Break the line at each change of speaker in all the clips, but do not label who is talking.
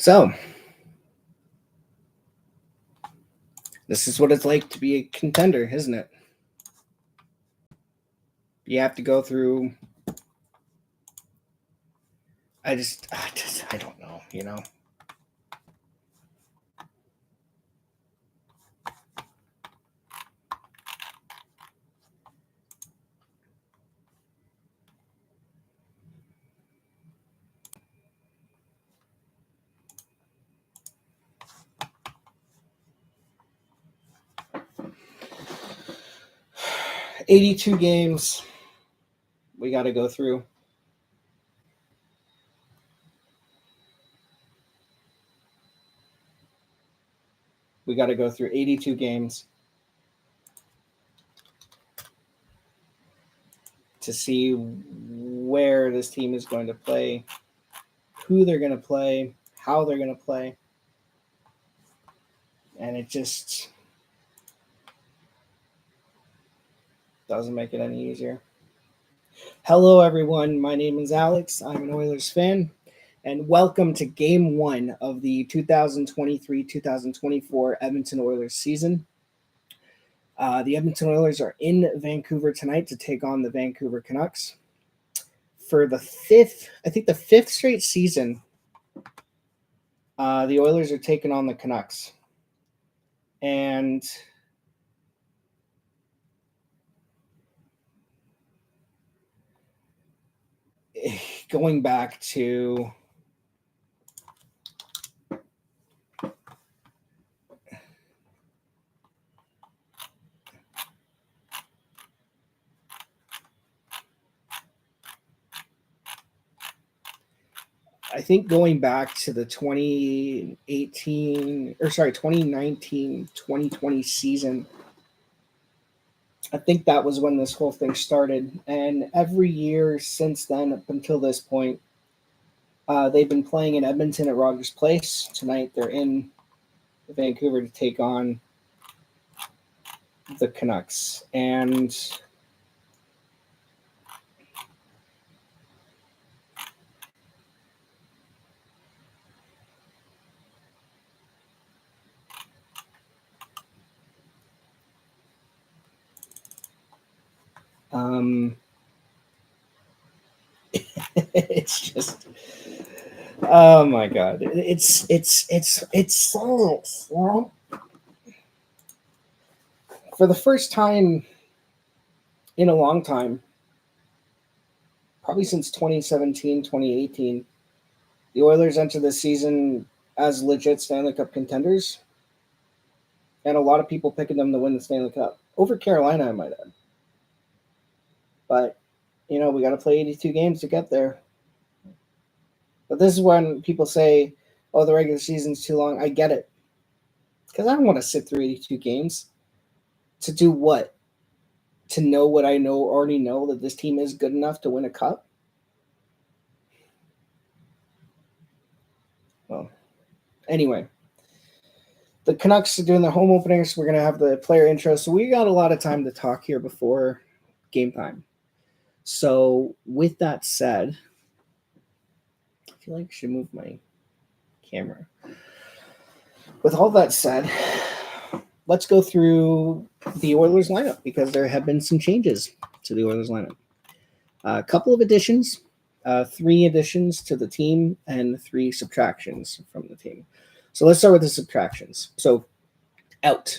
So, this is what it's like to be a contender, isn't it? You have to go through. I don't know, you know. "82 games we got to go through. We got to go through 82 games to see where this team is going to play, who they're going to play, how they're going to play. And it just doesn't make it any easier. Hello, everyone. My name is Alex. I'm an Oilers fan. And welcome to Game 1 of the 2023-2024 Edmonton Oilers season. The Edmonton Oilers are in Vancouver tonight to take on the Vancouver Canucks. For the fifth straight season, the Oilers are taking on the Canucks. And going back to I think going back to the 2019-2020 season, I think that was when this whole thing started. And every year since then, up until this point, they've been playing in Edmonton at Rogers Place. Tonight, they're in Vancouver to take on the Canucks. And it's just, oh my God, it's so for the first time in a long time, probably since 2017, 2018, the Oilers enter the season as legit Stanley Cup contenders, and a lot of people picking them to win the Stanley Cup over Carolina, I might add. But you know, we got to play 82 games to get there. But this is when people say, "Oh, the regular season's too long." I get it, because I don't want to sit through 82 games to do what? To know what I already know, that this team is good enough to win a cup. Well, anyway, the Canucks are doing their home openers. We're going to have the player intro. So we got a lot of time to talk here before game time. So with that said, I feel like I should move my camera. With all that said, let's go through the Oilers lineup, because there have been some changes to the Oilers lineup. A couple of additions, 3 additions to the team, and 3 subtractions from the team. So let's start with the subtractions. So out,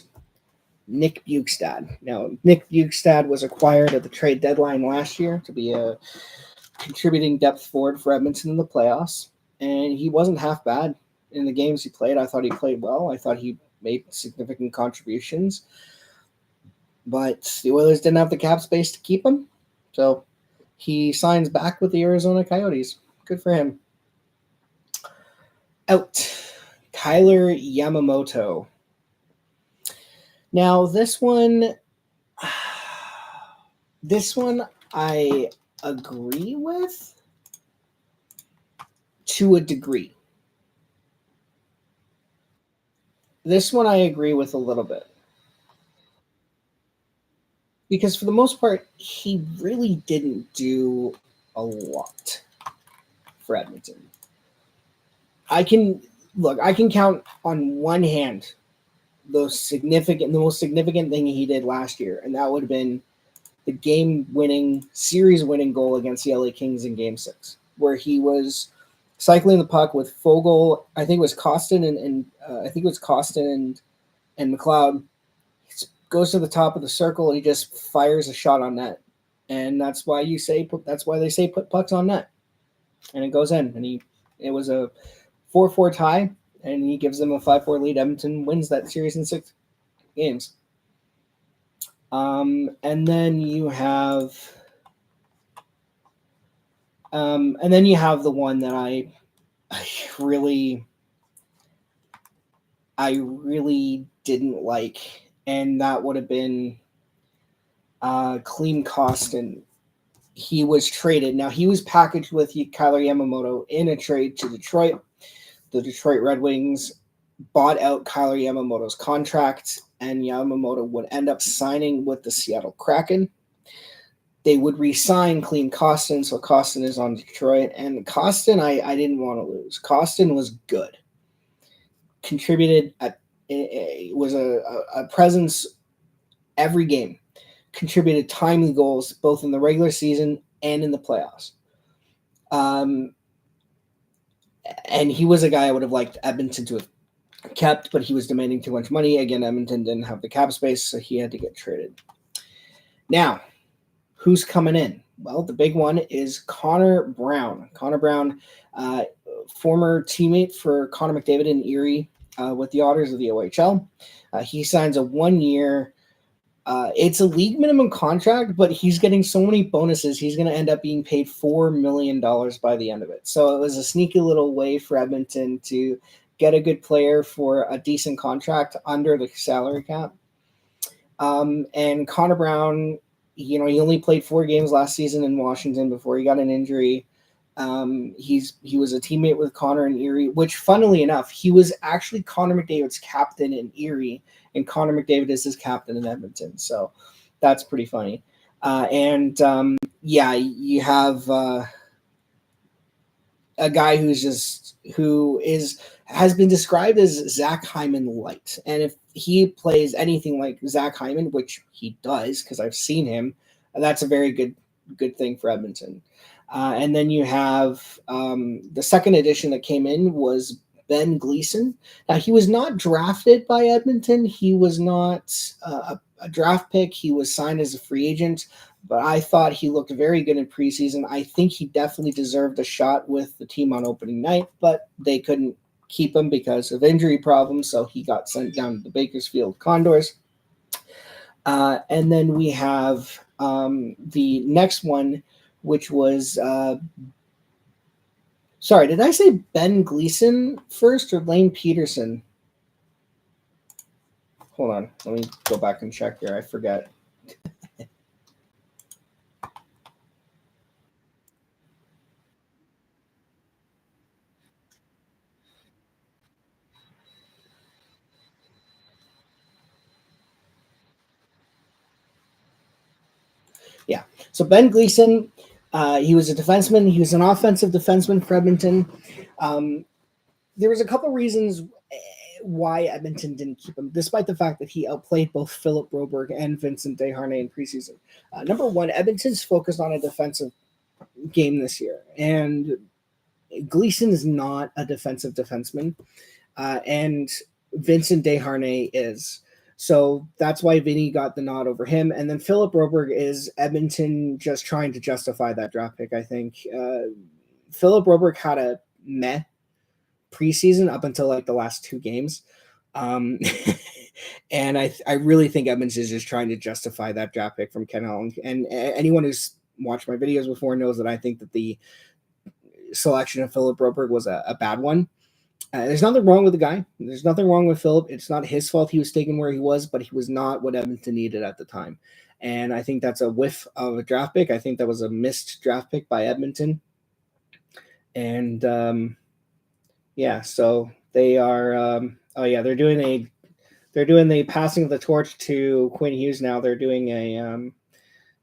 Nick Bjugstad. Now, Nick Bjugstad was acquired at the trade deadline last year to be a contributing depth forward for Edmonton in the playoffs, and he wasn't half bad in the games he played. I thought he played well. I thought he made significant contributions, but the Oilers didn't have the cap space to keep him, so he signs back with the Arizona Coyotes. Good for him. Out, Kyler Yamamoto. Now, this one I agree with to a degree. This one I agree with a little bit. Because for the most part, he really didn't do a lot for Edmonton. look, I can count on one hand the most significant thing he did last year, and that would have been the series winning goal against the LA Kings in Game 6, where he was cycling the puck with Fogle. I think it was Costin and McLeod. He goes to the top of the circle and he just fires a shot on net, and that's why they say put pucks on net, and it goes in. And it was a 4-4 tie, and he gives them a 5-4 lead. Edmonton wins that series in 6 games. And then you have the one that I really didn't like, and that would have been Klim Kostin. He was traded. Now, he was packaged with Kyler Yamamoto in a trade to Detroit. The Detroit Red Wings bought out Kyler Yamamoto's contract, and Yamamoto would end up signing with the Seattle Kraken. They would re-sign Klim Kostin, so Kostin is on Detroit. And Kostin, I didn't want to lose. Kostin was good. Contributed was a presence every game. Contributed timely goals both in the regular season and in the playoffs. And he was a guy I would have liked Edmonton to have kept, but he was demanding too much money. Again, Edmonton didn't have the cap space, so he had to get traded. Now, who's coming in? Well, the big one is Connor Brown. Connor Brown, former teammate for Connor McDavid in Erie with the Otters of the OHL. He signs a 1-year. It's a league minimum contract, but he's getting so many bonuses. He's going to end up being paid $4 million by the end of it. So it was a sneaky little way for Edmonton to get a good player for a decent contract under the salary cap. And Connor Brown, he only played 4 games last season in Washington before he got an injury. He was a teammate with Connor in Erie, which, funnily enough, he was actually Connor McDavid's captain in Erie, and Connor McDavid is his captain in Edmonton. So that's pretty funny. You have a guy has been described as Zach Hyman light. And if he plays anything like Zach Hyman, which he does, because I've seen him, that's a very good thing for Edmonton. And then you have the second addition that came in was Ben Gleason. Now, he was not drafted by Edmonton. He was not a draft pick. He was signed as a free agent, but I thought he looked very good in preseason. I think he definitely deserved a shot with the team on opening night, but they couldn't keep him because of injury problems, so he got sent down to the Bakersfield Condors. And then we have the next one, which was sorry, did I say Ben Gleason first or Lane Peterson? Hold on, let me go back and check here. I forget. Yeah, so Ben Gleason, he was a defenseman. He was an offensive defenseman for Edmonton. There was a couple reasons why Edmonton didn't keep him, despite the fact that he outplayed both Philip Broberg and Vincent Desharnais in preseason. Number one, Edmonton's focused on a defensive game this year, and Gleason is not a defensive defenseman, and Vincent Desharnais is. So that's why Vinny got the nod over him. And then Philip Broberg is Edmonton just trying to justify that draft pick, I think. Philip Broberg had a meh preseason up until like the last 2 games. And I really think Edmonton is just trying to justify that draft pick from Ken Holland. And anyone who's watched my videos before knows that I think that the selection of Philip Broberg was a bad one. There's nothing wrong with the guy. There's nothing wrong with Philip. It's not his fault he was taken where he was, but he was not what Edmonton needed at the time. And I think that's a whiff of a draft pick. I think that was a missed draft pick by Edmonton. And so they are. They're doing the passing of the torch to Quinn Hughes now. They're doing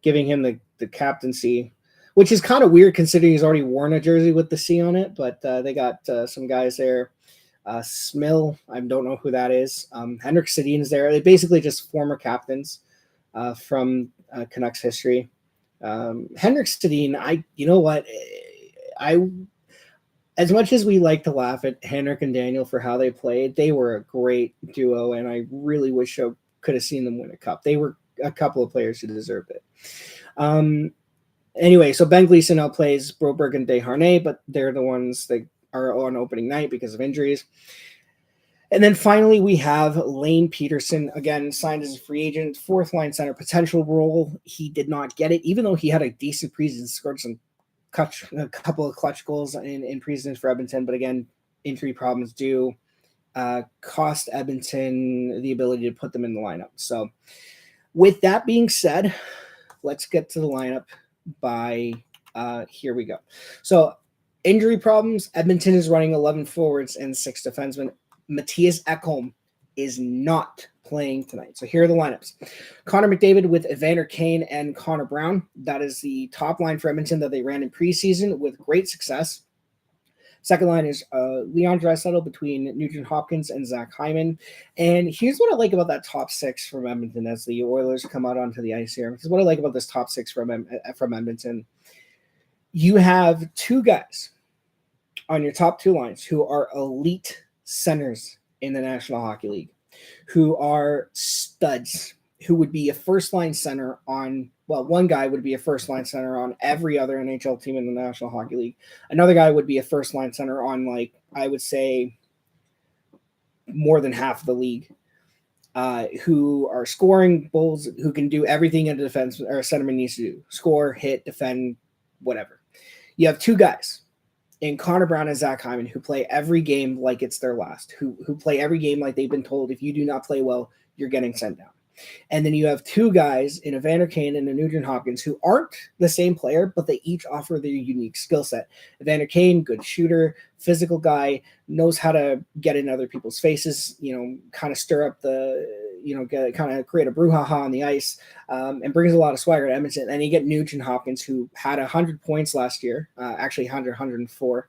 giving him the captaincy, which is kind of weird considering he's already worn a jersey with the C on it. But they got some guys there. Smill, I don't know who that is. Henrik Sedin is there. They're basically just former captains from Canucks history. Henrik Sedin, you know what? As much as we like to laugh at Henrik and Daniel for how they played, they were a great duo, and I really wish I could have seen them win a cup. They were a couple of players who deserved it. Anyway, so Ben Gleason now plays Broberg and Desharnais, but they're the ones that are on opening night because of injuries. And then finally, we have Lane Peterson, again, signed as a free agent, fourth line center potential role. He did not get it, even though he had a decent preseason, scored a couple of clutch goals in preseason for Edmonton. But again, injury problems do cost Edmonton the ability to put them in the lineup. So with that being said, let's get to the lineup here we go. So injury problems, Edmonton is running 11 forwards and 6 defensemen. Matthias Ekholm is not playing tonight. So here are the lineups. Connor McDavid with Evander Kane and Connor Brown. That is the top line for Edmonton that they ran in preseason with great success. Second line is Leon Draisaitl between Nugent Hopkins and Zach Hyman. And here's what I like about that top 6 from Edmonton as the Oilers come out onto the ice here. Because what I like about this top 6 from Edmonton, you have 2 guys on your top 2 lines who are elite centers in the National Hockey League, who are studs, who would be a first-line center on, well, one guy would be a first-line center on every other NHL team in the National Hockey League. Another guy would be a first-line center on, like, I would say more than half of the league, who are scoring goals, who can do everything a defense or a centerman needs to do: score, hit, defend, whatever. You have 2 guys in Connor Brown and Zach Hyman who play every game like it's their last, who play every game like they've been told, if you do not play well, you're getting sent down. And then you have 2 guys in Evander Kane and a Nugent Hopkins who aren't the same player, but they each offer their unique skill set. Evander Kane, good shooter, physical guy, knows how to get in other people's faces, kind of stir up kind of create a brouhaha on the ice, and brings a lot of swagger to Edmonton. And you get Nugent Hopkins, who had 100 points last year, actually 104.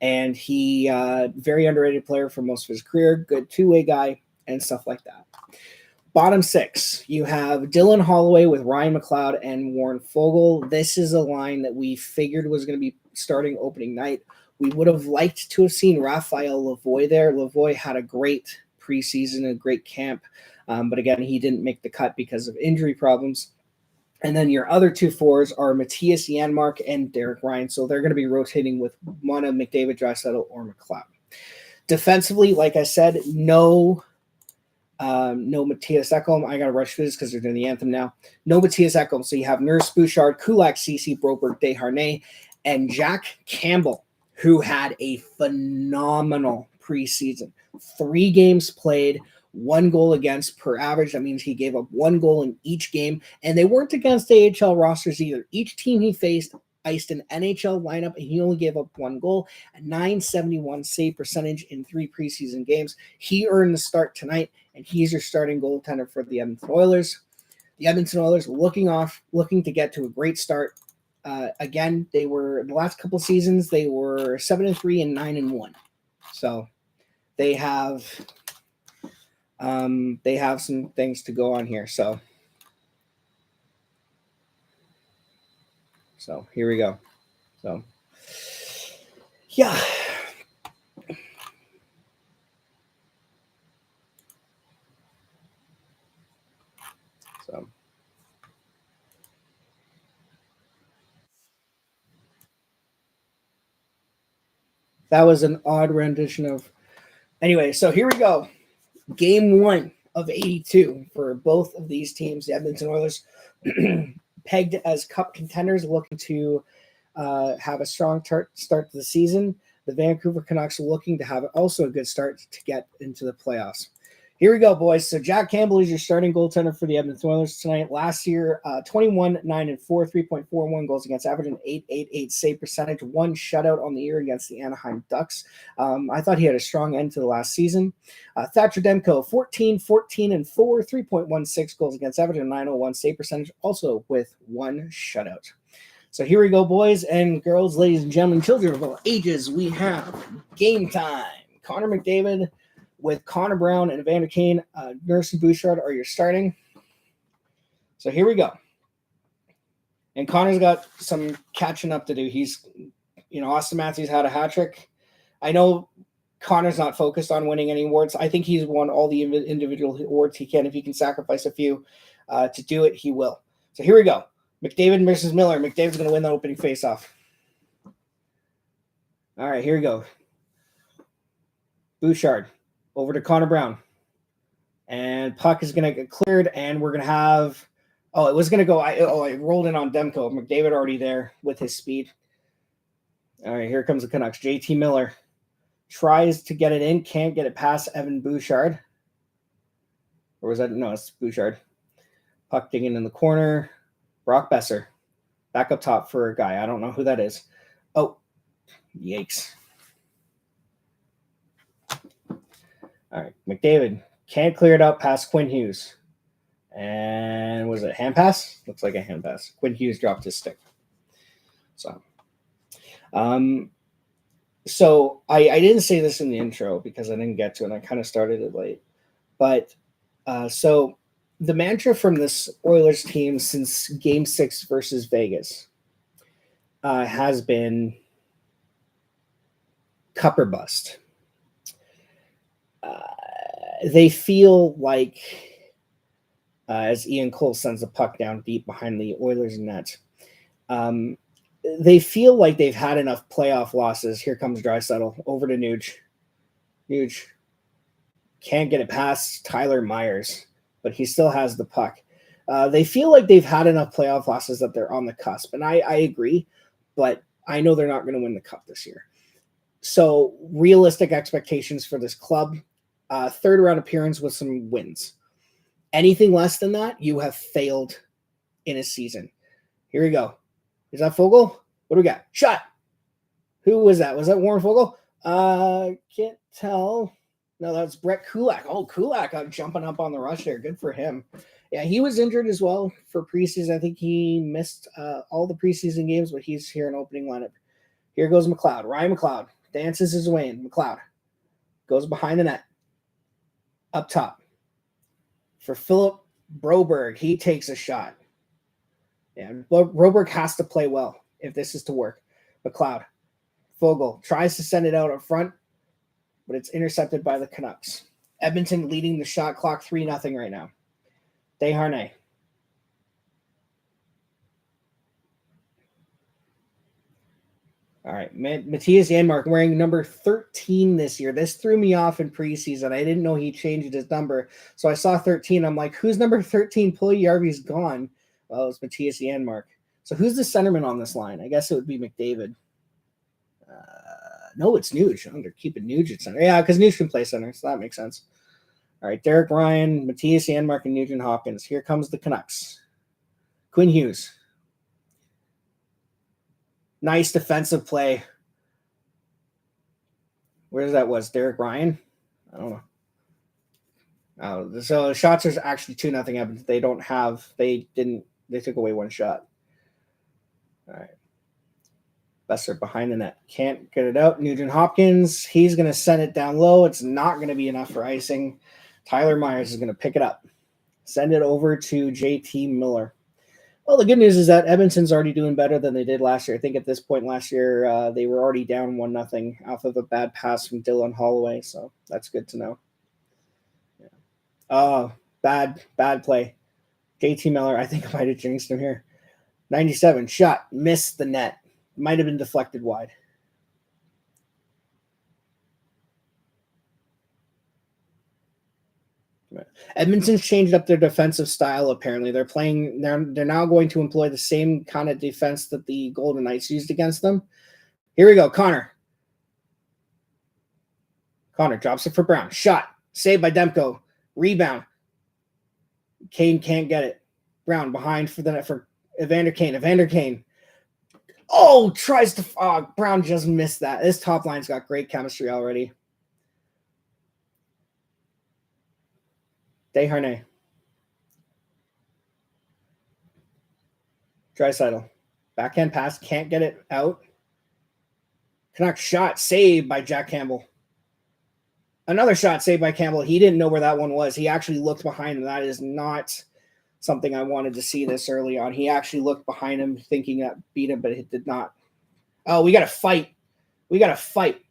And he, very underrated player for most of his career, good two-way guy and stuff like that. Bottom 6, you have Dylan Holloway with Ryan McLeod and Warren Foegele. This is a line that we figured was going to be starting opening night. We would have liked to have seen Raphael Lavoie there. Lavoie had a great preseason, a great camp, but again, he didn't make the cut because of injury problems. And then your other 2 forwards are Matthias Janmark and Derek Ryan, so they're going to be rotating with one of McDavid, Draisaitl, or McLeod. Defensively, like I said, no Matthias Ekholm. I got to rush through this because they're doing the anthem now. No Matthias Ekholm. So you have Nurse, Bouchard, Kulak, Ceci, Broberg, Desharnais, and Jack Campbell, who had a phenomenal preseason. 3 games played, 1 goal against per average. That means he gave up 1 goal in each game, and they weren't against AHL rosters either. Each team he faced iced an NHL lineup, and he only gave up 1 goal, a .971 save percentage in 3 preseason games. He earned the start tonight, and he's your starting goaltender for the Edmonton Oilers. The Edmonton Oilers looking to get to a great start. Again, they were the last couple seasons, they were 7-3 and 9-1. So they have some things to go on here. So here we go. So yeah. So that was an odd rendition of. Anyway, so here we go. Game 1 of 82 for both of these teams. The Edmonton Oilers pegged as cup contenders, looking to have a strong start to the season. The Vancouver Canucks looking to have also a good start to get into the playoffs. Here we go, boys. So Jack Campbell is your starting goaltender for the Edmonton Oilers tonight. Last year, 21-9-4, 3.41 goals against average, and .888 save percentage, 1 shutout on the year against the Anaheim Ducks. I thought he had a strong end to the last season. Thatcher Demko, 14-14-4, 3.16 goals against average, and .901 save percentage, also with 1 shutout. So here we go, boys and girls, ladies and gentlemen, children of all ages. We have game time. Connor McDavid with Connor Brown and Evander Kane. Nurse and Bouchard are your starting. So here we go. And Connor's got some catching up to do. Austin Matthews had a hat trick. I know Connor's not focused on winning any awards. I think he's won all the individual awards he can. If he can sacrifice a few to do it, he will. So here we go. McDavid versus Miller. McDavid's going to win the opening faceoff. All right, here we go. Bouchard over to Connor Brown. And puck is going to get cleared, and we're going to have – it was going to go – I rolled in on Demko. McDavid already there with his speed. All right, here comes the Canucks. JT Miller tries to get it in, can't get it past Evan Bouchard. Or was that – no, it's Bouchard. Puck digging in the corner. Brock Besser. Back up top for a guy. I don't know who that is. Oh, yikes. All right, McDavid can't clear it out past Quinn Hughes. And was it hand pass? Looks like a hand pass. Quinn Hughes dropped his stick. So I didn't say this in the intro because I didn't get to it. I kind of started it late. But so the mantra from this Oilers team since Game 6 versus Vegas has been cup or bust. They feel like, as Ian Cole sends the puck down deep behind the Oilers net, they feel like they've had enough playoff losses. Here comes Draisaitl over to Nuge. Nuge can't get it past Tyler Myers, but he still has the puck. They feel like they've had enough playoff losses that they're on the cusp, and I agree, but I know they're not going to win the cup this year. So realistic expectations for this club, third round appearance with some wins. Anything less than that, you have failed in a season. Here we go. Is that Fogle? What do we got? Shot. Who was that? Was that Warren Fogle? Can't tell. No, that's Brett Kulak. Oh, Kulak jumping up on the rush there. Good for him. Yeah, he was injured as well for preseason. I think he missed all the preseason games, but he's here in opening lineup. Here goes McLeod. Ryan McLeod dances his way in. McLeod goes behind the net. Up top. For Philip Broberg, he takes a shot. Yeah, Broberg has to play well if this is to work. McLeod. Fogle tries to send it out up front, but it's intercepted by the Canucks. Edmonton leading the shot clock 3-0 right now. Desharnais. All right, Matthias Janmark wearing number 13 this year. This threw me off in preseason. I didn't know he changed his number. So I saw 13. I'm like, who's number 13? Puljujärvi's gone. Well, it was Matthias Janmark. So who's the centerman on this line? I guess it would be McDavid. No, it's Nuge. I'm keeping Nuge at center. Yeah, because Nuge can play center, so that makes sense. All right, Derek Ryan, Matthias Janmark, and Nugent Hopkins. Here comes the Canucks. Quinn Hughes. Nice defensive play. Where that was? Derek Ryan? I don't know. So the shots are actually 2-0 Evans. They took away one shot. All right. Besser behind the net. Can't get it out. Nugent Hopkins, he's going to send it down low. It's not going to be enough for icing. Tyler Myers is going to pick it up. Send it over to JT Miller. Well, the good news is that Edmonton's already doing better than they did last year. I think at this point last year, they were already down 1-0 off of a bad pass from Dylan Holloway, so that's good to know. Yeah. Oh, bad play. JT Miller, I think I might have jinxed him here. 97, shot, missed the net. Might have been deflected wide. Edmonton's changed up their defensive style, apparently. They're now going to employ the same kind of defense that the Golden Knights used against them. Here we go. Connor drops it for Brown. Shot. Saved by Demko. Rebound. Kane can't get it. Brown behind for the net for Evander Kane. Evander Kane. Oh, tries to Brown just missed that. This top line's got great chemistry already. Desharnais. Draisaitl. Backhand pass. Can't get it out. Canucks shot. Saved by Jack Campbell. Another shot saved by Campbell. He didn't know where that one was. He actually looked behind him. That is not something I wanted to see this early on. He actually looked behind him thinking that beat him, but it did not. Oh, we got to fight. We got to fight.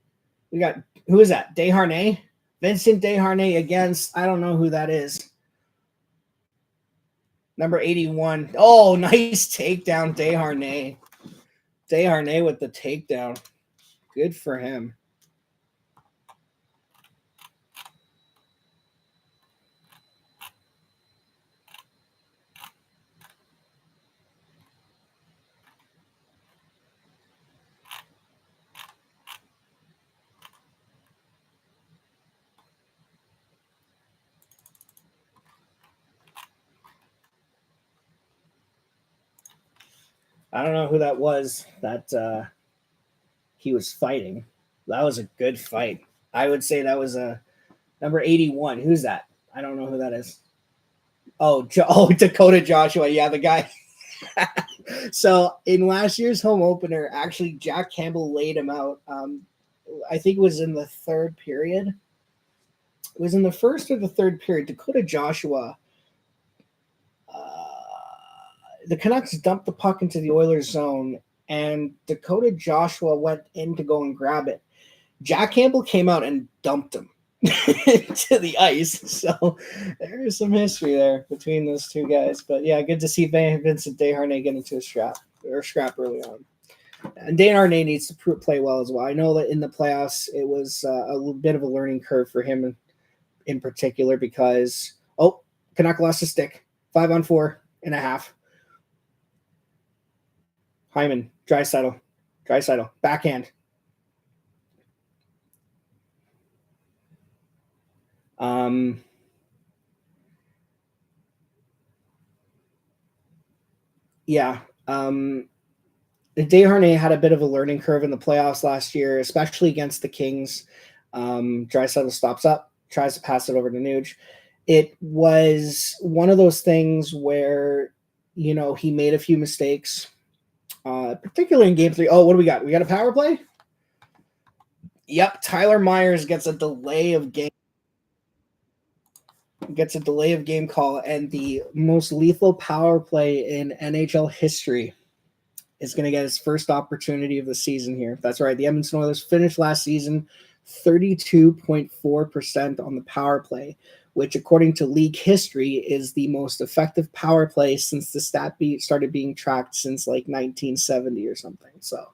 We got, who is that? Desharnais? Vincent Desharnais against, I don't know who that is. Number 81. Oh, nice takedown, Desharnais. Desharnais with the takedown. Good for him. I don't know who that was that he was fighting. That was a good fight. I would say that was a number 81. Who's that? I don't know who that is. Oh, Dakota Joshua. Yeah, the guy. So in last year's home opener, actually, Jack Campbell laid him out. I think it was in the third period. It was in the first or the third period. Dakota Joshua. The Canucks dumped the puck into the Oilers zone, and Dakota Joshua went in to go and grab it. Jack Campbell came out and dumped him to the ice. So there's some history there between those two guys. But yeah, good to see Vincent Desharnais get into a scrap early on. And Desharnais needs to play well as well. I know that in the playoffs it was a little bit of a learning curve for him in particular because Canuck lost a stick, 5-on-4.5. Hyman, Draisaitl, backhand. Desharnais had a bit of a learning curve in the playoffs last year, especially against the Kings. Draisaitl stops up, tries to pass it over to Nuge. It was one of those things where, he made a few mistakes. Particularly in game 3. Oh, what do we got? We got a power play? Yep, Tyler Myers gets a delay of game call, and the most lethal power play in NHL history is going to get his first opportunity of the season here. That's right. The Edmonton Oilers finished last season 32.4% on the power play, which according to league history is the most effective power play since the stat started being tracked since like 1970 or something. So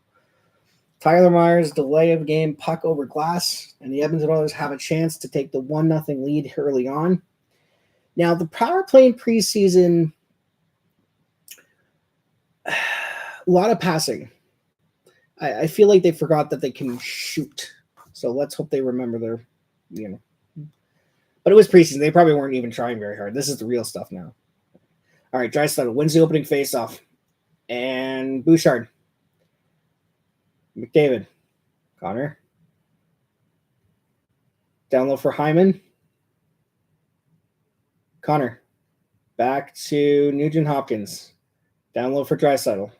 Tyler Myers, delay of game, puck over glass, and the Edmonton Oilers have a chance to take the 1-0 lead early on. Now, the power play in preseason, a lot of passing. I feel like they forgot that they can shoot. So let's hope they remember their, But it was preseason. They probably weren't even trying very hard. This is the real stuff now. All right, Draisaitl wins the opening faceoff. And Bouchard. McDavid. Connor. Down low for Hyman. Connor. Back to Nugent Hopkins. Down low for Draisaitl.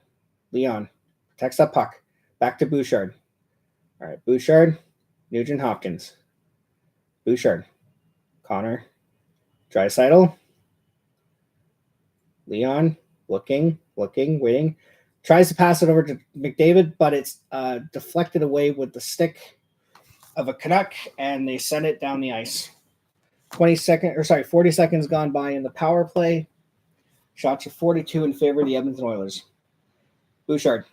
Leon. Protects that puck. Back to Bouchard. All right, Bouchard. Nugent Hopkins. Bouchard. Connor. Draisaitl. Leon. Looking, waiting. Tries to pass it over to McDavid, but it's deflected away with the stick of a Canuck, and they send it down the ice. 40 seconds gone by in the power play. Shots are 42 in favor of the Edmonton Oilers. Bouchard.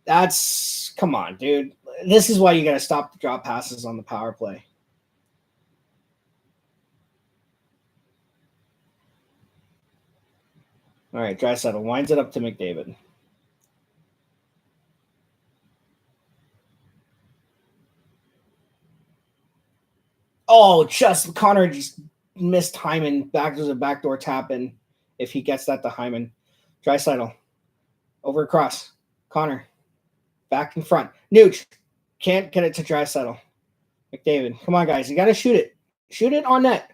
Come on, dude. This is why you got to stop the drop passes on the power play. All right, Draisaitl winds it up to McDavid. Oh, Connor just missed Hyman. Back to the backdoor tap in if he gets that to Hyman. Draisaitl. Over across. Connor. Back in front. Nuge. Can't get it to Draisaitl. McDavid. Come on, guys. You got to shoot it. Shoot it on net.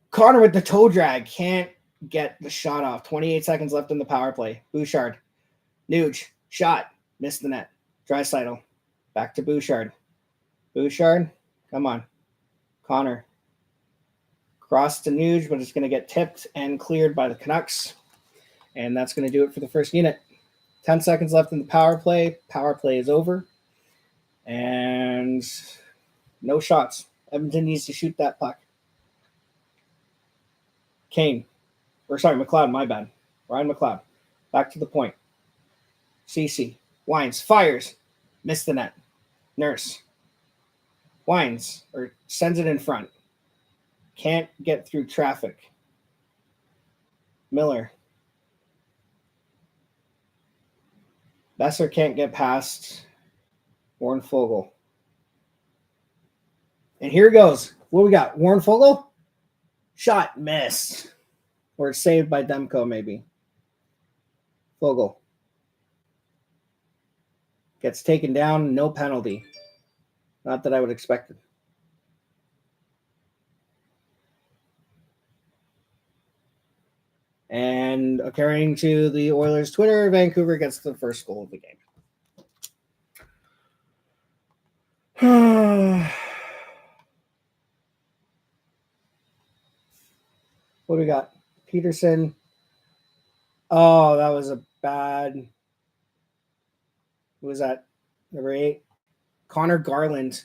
Connor with the toe drag. Can't get the shot off. 28 seconds left in the power play. Bouchard. Nuge. Shot. Missed the net. Draisaitl. Back to Bouchard. Bouchard, come on. Connor. Cross to Nuge, but it's going to get tipped and cleared by the Canucks. And that's going to do it for the first unit. 10 seconds left in the power play. Power play is over. And no shots. Edmonton needs to shoot that puck. McLeod, my bad. Ryan McLeod. Back to the point. CC. Wines. Fires. Missed the net. Nurse. Wines. Or sends it in front. Can't get through traffic. Miller. Besser can't get past Warren Fogle. And here it goes. What we got? Warren Fogle? Shot missed. Or saved by Demko, maybe. Fogle. Gets taken down. No penalty. Not that I would expect it. And according to the Oilers' Twitter, Vancouver gets the first goal of the game. What do we got? Peterson. Oh, that was a bad. Who was that? Number 8. Connor Garland.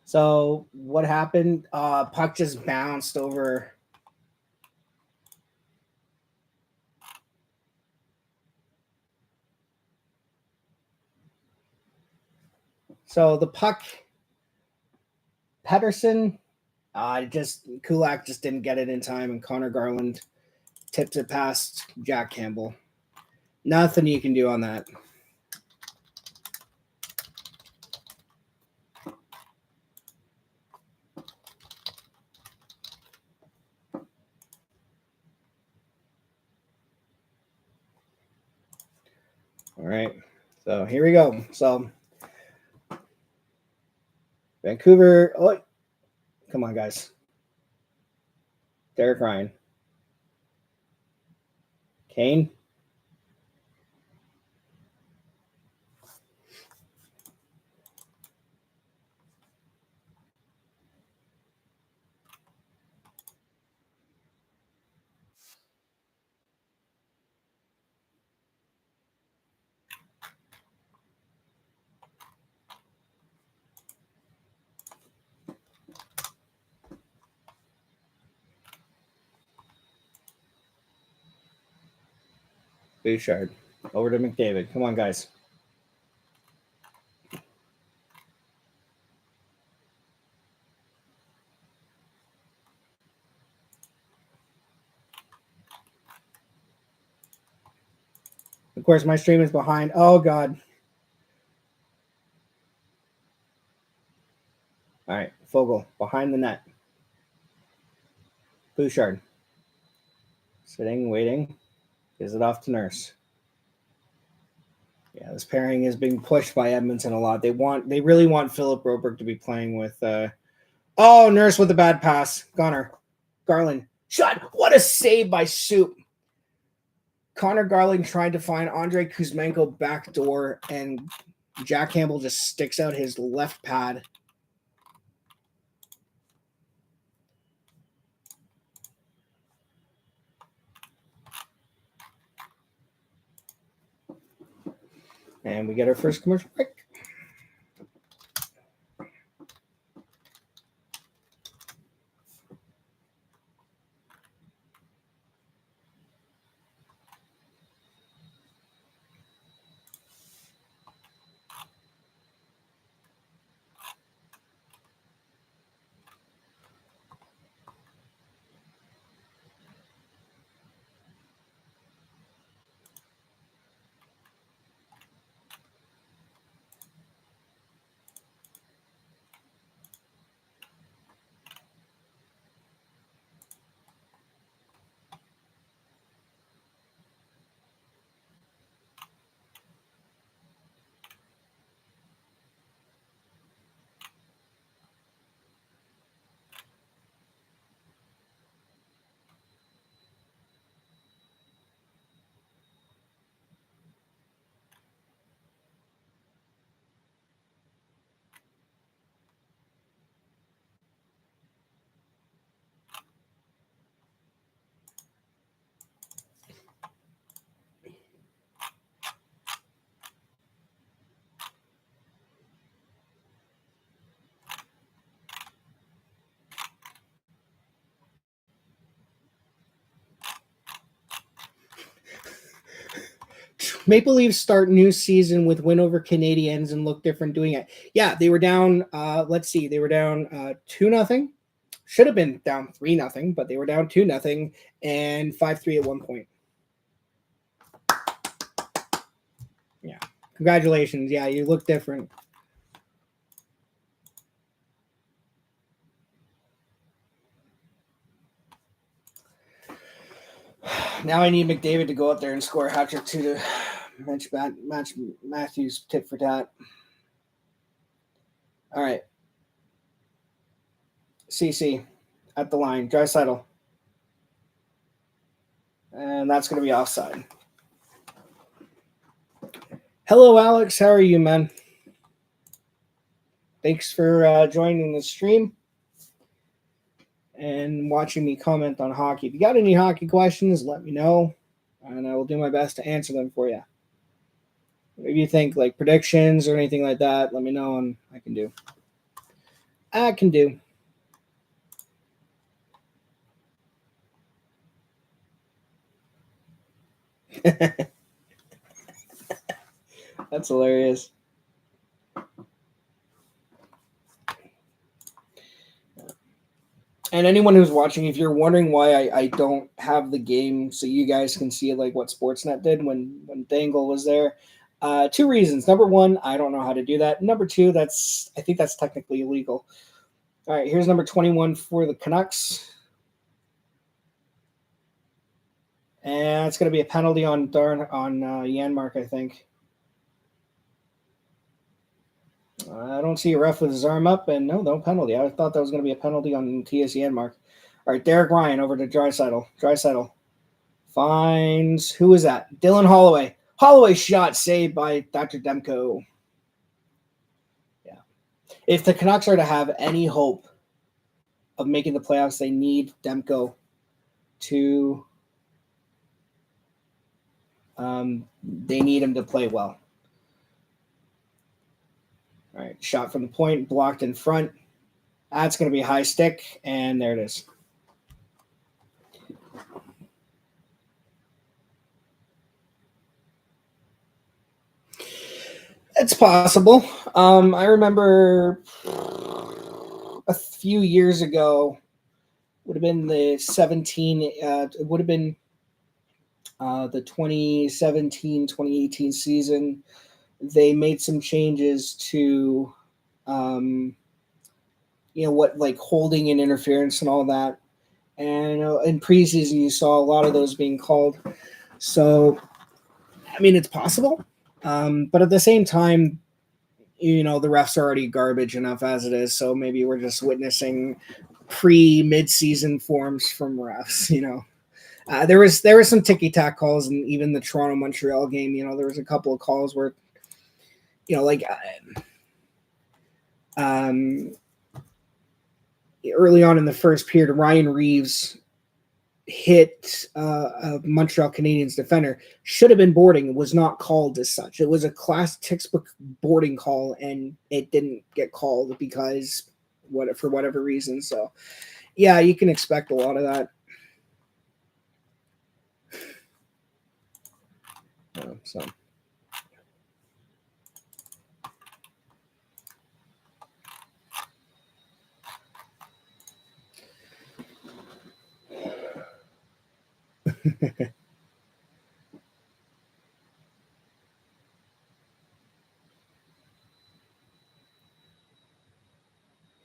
So what happened? Puck just bounced over. So the puck, Pedersen, Kulak just didn't get it in time, and Connor Garland tipped it past Jack Campbell. Nothing you can do on that. All right, so here we go. So Vancouver, oh, come on, guys. Derek Ryan. Kane. Bouchard. Over to McDavid. Come on, guys. Of course, my stream is behind. Oh, God. All right, Fogle, behind the net. Bouchard. Sitting, waiting. Gives it off to Nurse. Yeah, this pairing is being pushed by Edmonton a lot. They really want Philip Broberg to be playing with Nurse with a bad pass. Garland. Shot. What a save by Soup. Connor Garland trying to find Andrei Kuzmenko backdoor, and Jack Campbell just sticks out his left pad. And we get our first commercial break. Maple Leafs start new season with win over Canadiens and look different doing it. Yeah, they were down. Let's see, they were down 2-0. Should have been down 3-0, but they were down 2-0 and 5-3 at one point. Yeah, congratulations. Yeah, you look different. Now I need McDavid to go out there and score a hat trick too to match Matthews tit for tat. All right. CC at the line. Draisaitl. And that's going to be offside. Hello, Alex. How are you, man? Thanks for joining the stream and watching me comment on hockey. If you got any hockey questions, let me know, and I will do my best to answer them for you. If you think like predictions or anything like that, let me know, and I can do. That's hilarious. And anyone who's watching, if you're wondering why I don't have the game so you guys can see like what Sportsnet did when Dangle was there, 2 reasons. Number 1, I don't know how to do that. Number 2, I think that's technically illegal. All right, here's number 21 for the Canucks. And it's going to be a penalty on Janmark, I think. I don't see a ref with his arm up, and no penalty. I thought that was going to be a penalty on T.S. Janmark. All right, Derek Ryan over to Draisaitl. Draisaitl finds, who is that? Dylan Holloway. Holloway shot saved by Dr. Demko. Yeah. If the Canucks are to have any hope of making the playoffs, they need Demko to they need him to play well. All right, shot from the point, blocked in front. That's going to be a high stick, and there it is. It's possible. I remember a few years ago, would have been the 17, it would have been the 2017-2018 season. They made some changes to, what like holding and interference and all that. And in preseason, you saw a lot of those being called. So, I mean, it's possible. But at the same time, the refs are already garbage enough as it is. So maybe we're just witnessing mid-season forms from refs, There was some ticky-tack calls, and even the Toronto-Montreal game, there was a couple of calls where, early on in the first period, Ryan Reeves hit a Montreal Canadiens defender. Should have been boarding. It was not called as such. It was a textbook boarding call, and it didn't get called because for whatever reason. So, yeah, you can expect a lot of that. So.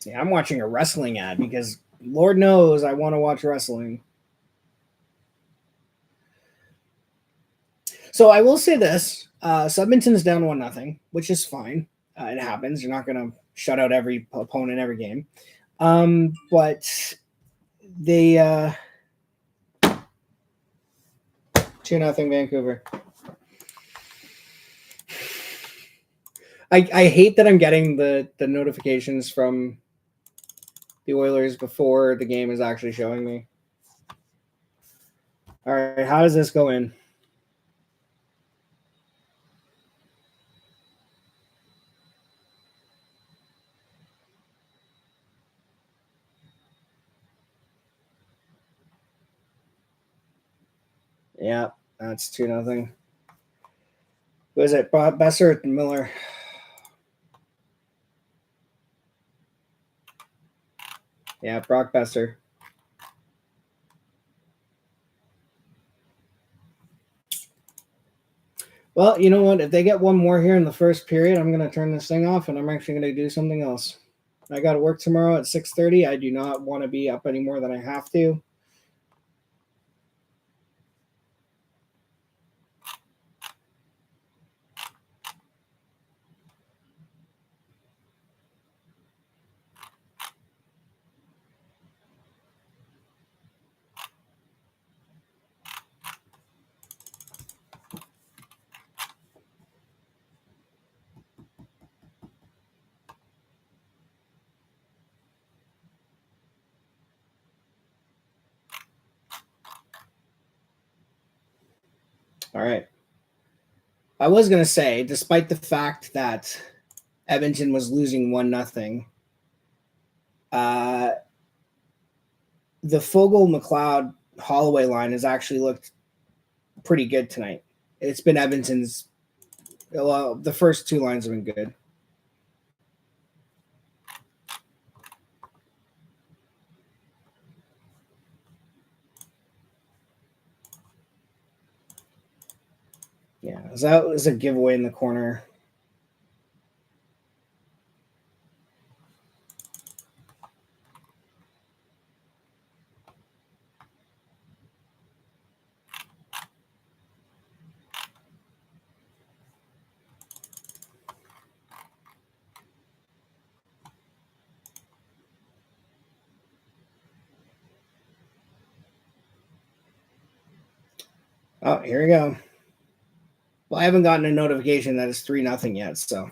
Yeah, I'm watching a wrestling ad because Lord knows I want to watch wrestling. So I will say this: Edmonton's down 1-0, which is fine. It happens. You're not going to shut out every opponent every game, but they 2-0 Vancouver. I hate that I'm getting the notifications from the Oilers before the game is actually showing me. All right, how does this go in? Yeah, that's 2-0. Who is it? Besser or Miller? Yeah, Brock Besser. Well, you know what? If they get one more here in the first period, I'm going to turn this thing off and I'm actually going to do something else. I got to work tomorrow at 6:30. I do not want to be up any more than I have to. All right. I was going to say, despite the fact that Edmonton was losing 1-0, the Fogel-McLeod Holloway line has actually looked pretty good tonight. It's been Edmonton's. Well, the first two lines have been good. Yeah, that was a giveaway in the corner. Oh, here we go. Well, I haven't gotten a notification that it's 3-0 yet, so.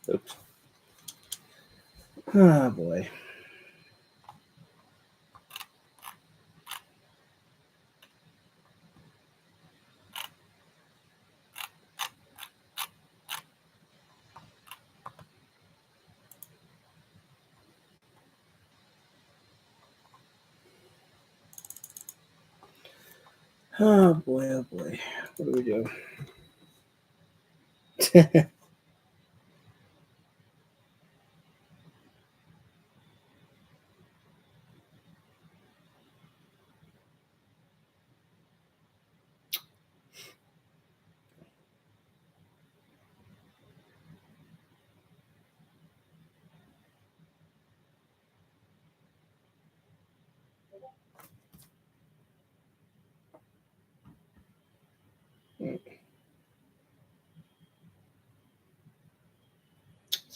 Oops. Oh, boy. Oh, boy, oh, boy. What do we do?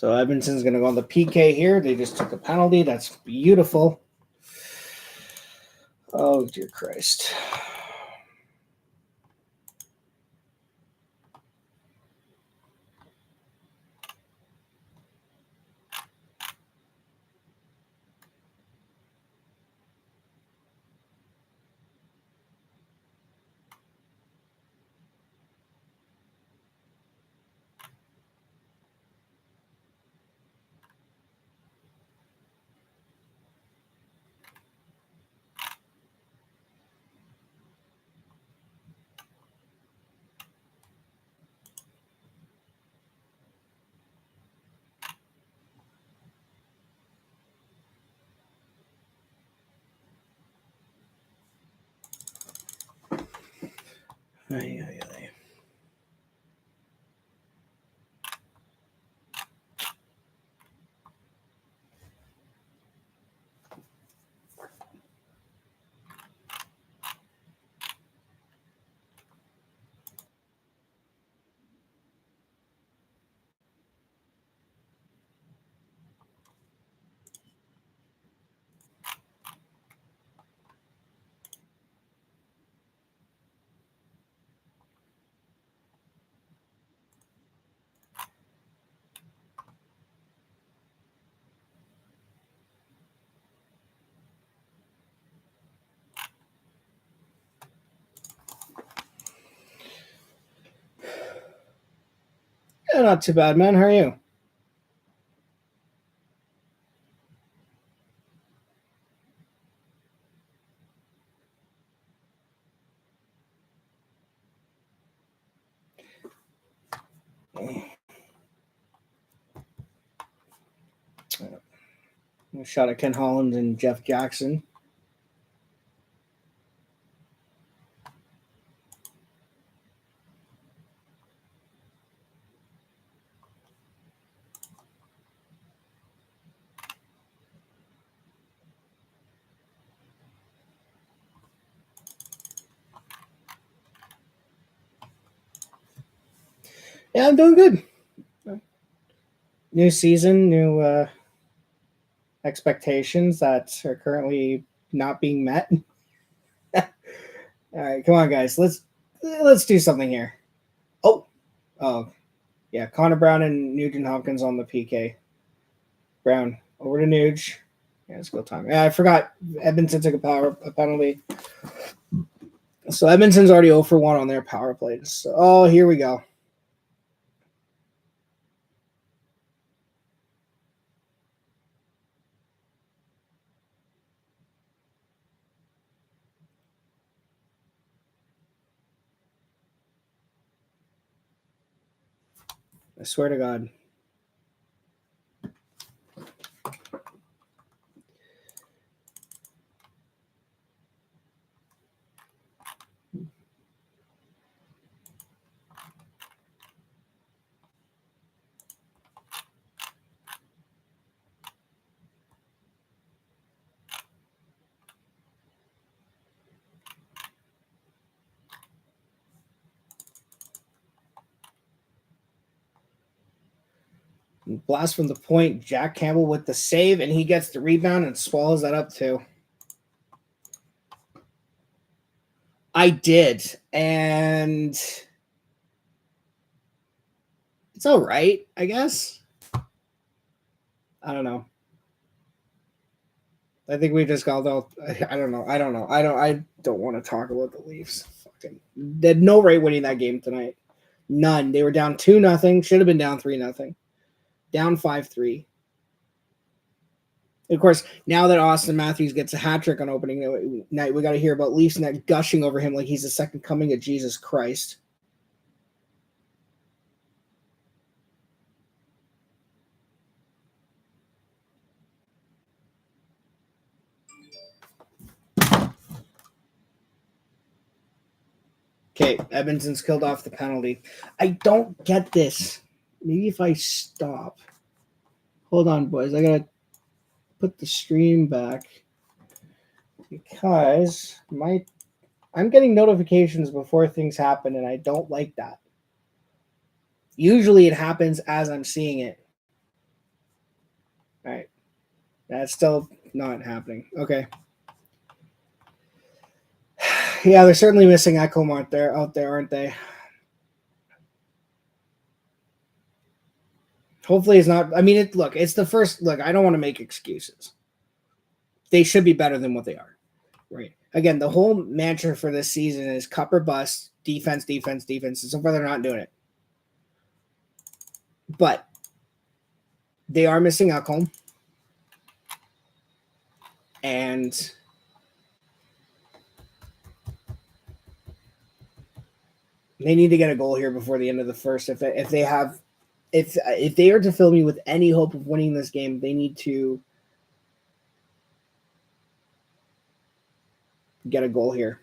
So Edmonton's going to go on the PK here. They just took a penalty. That's beautiful. Oh, dear Christ. Ay, ay, ay. Yeah, not too bad, man. How are you? A shot at Ken Holland and Jeff Jackson. Yeah, I'm doing good. New season, new expectations that are currently not being met. All right, come on, guys. Let's do something here. Oh, yeah. Connor Brown and Nugent Hopkins on the PK. Brown over to Nuge. Yeah, it's go time. Yeah, I forgot. Edmonton took a penalty. So Edmonton's already 0 for 1 on their power plays. So, oh, here we go. I swear to God. Blast from the point. Jack Campbell with the save, and he gets the rebound and swallows that up too. I did, and it's all right, I guess. I don't know. I think we just got all. I don't know. I don't want to talk about the Leafs. Fucking, they had no right winning that game tonight. None. They were down 2-0. Should have been down 3-0. Down 5-3. Of course, now that Austin Matthews gets a hat trick on opening night, we got to hear about Leafs net gushing over him like he's the second coming of Jesus Christ. Okay, Edmonton's killed off the penalty. I don't get this. Maybe if I stop. Hold on, boys. I got to put the stream back because I'm getting notifications before things happen, and I don't like that. Usually it happens as I'm seeing it. That's still not happening. Okay. Yeah, they're certainly missing Ekholm out there, aren't they? Hopefully it's not. I mean, look, it's the first. Look, I don't want to make excuses. They should be better than what they are. Right. Again, the whole mantra for this season is cup or bust, defense, defense, defense. And so far, they're not doing it. But they are missing Ekholm. And they need to get a goal here before the end of the first. If they are to fill me with any hope of winning this game, they need to get a goal here.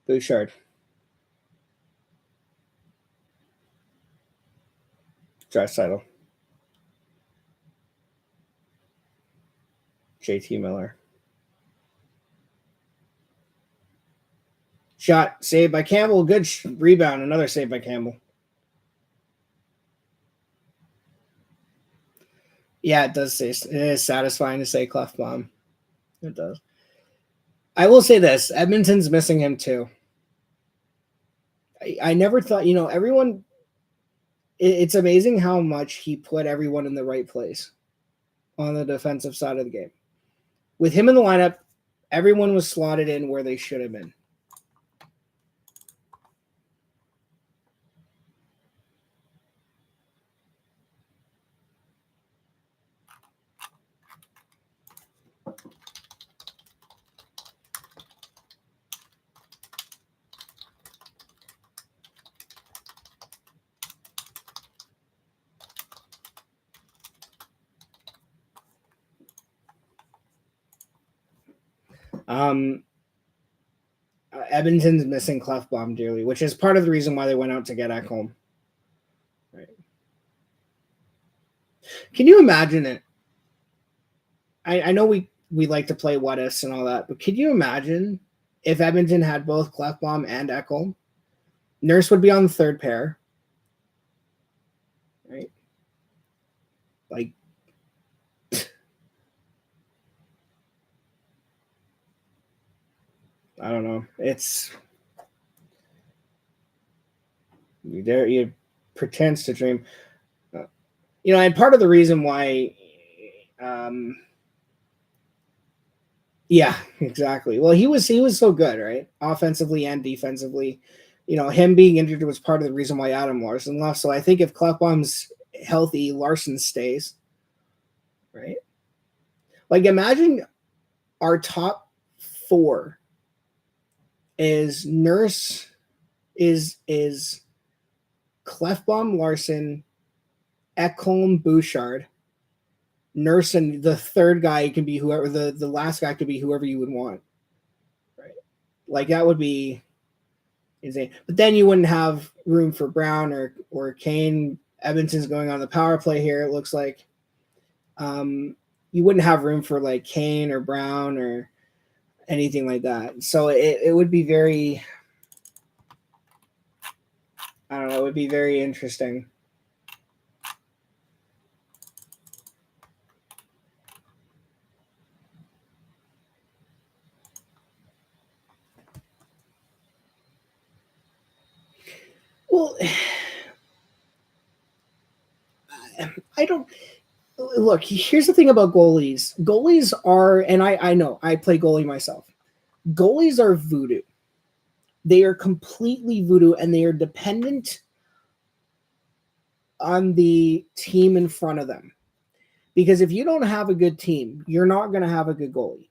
Bouchard. Draisaitl. JT Miller. Shot saved by Campbell. Good rebound. Another save by Campbell. Yeah, it does say it is satisfying to say Clefbaum. It does. I will say this: Edmonton's missing him too. I never thought, everyone. It's amazing how much he put everyone in the right place on the defensive side of the game. With him in the lineup, everyone was slotted in where they should have been. Edmonton's missing Clefbaum dearly, which is part of the reason why they went out to get Ekholm. Right. Can you imagine it? I know we like to play what ifs and all that, but could you imagine if Edmonton had both Clefbaum and Ekholm? Nurse would be on the third pair. Right? Like, I don't know. It's there. You pretends to dream, and part of the reason why, yeah, exactly. Well, he was so good, right? Offensively and defensively. Him being injured was part of the reason why Adam Larson left. So I think if Clefbaum's healthy, Larson stays, right? Like, imagine our top four is Nurse, is Clefbaum, Larson, Ekholm, Bouchard, Nurse, and the third guy can be whoever, the last guy could be whoever you would want, right? Like, that would be insane. But then you wouldn't have room for Brown or Kane. Edmonton's going on the power play here, it looks like. You wouldn't have room for like Kane or Brown or anything like that. So it would be very, I don't know, it would be very interesting. Well, I don't look. Here's the thing about goalies. Goalies are, and I know I play goalie myself. Goalies are voodoo. They are completely voodoo, and they are dependent on the team in front of them. Because if you don't have a good team, you're not going to have a good goalie.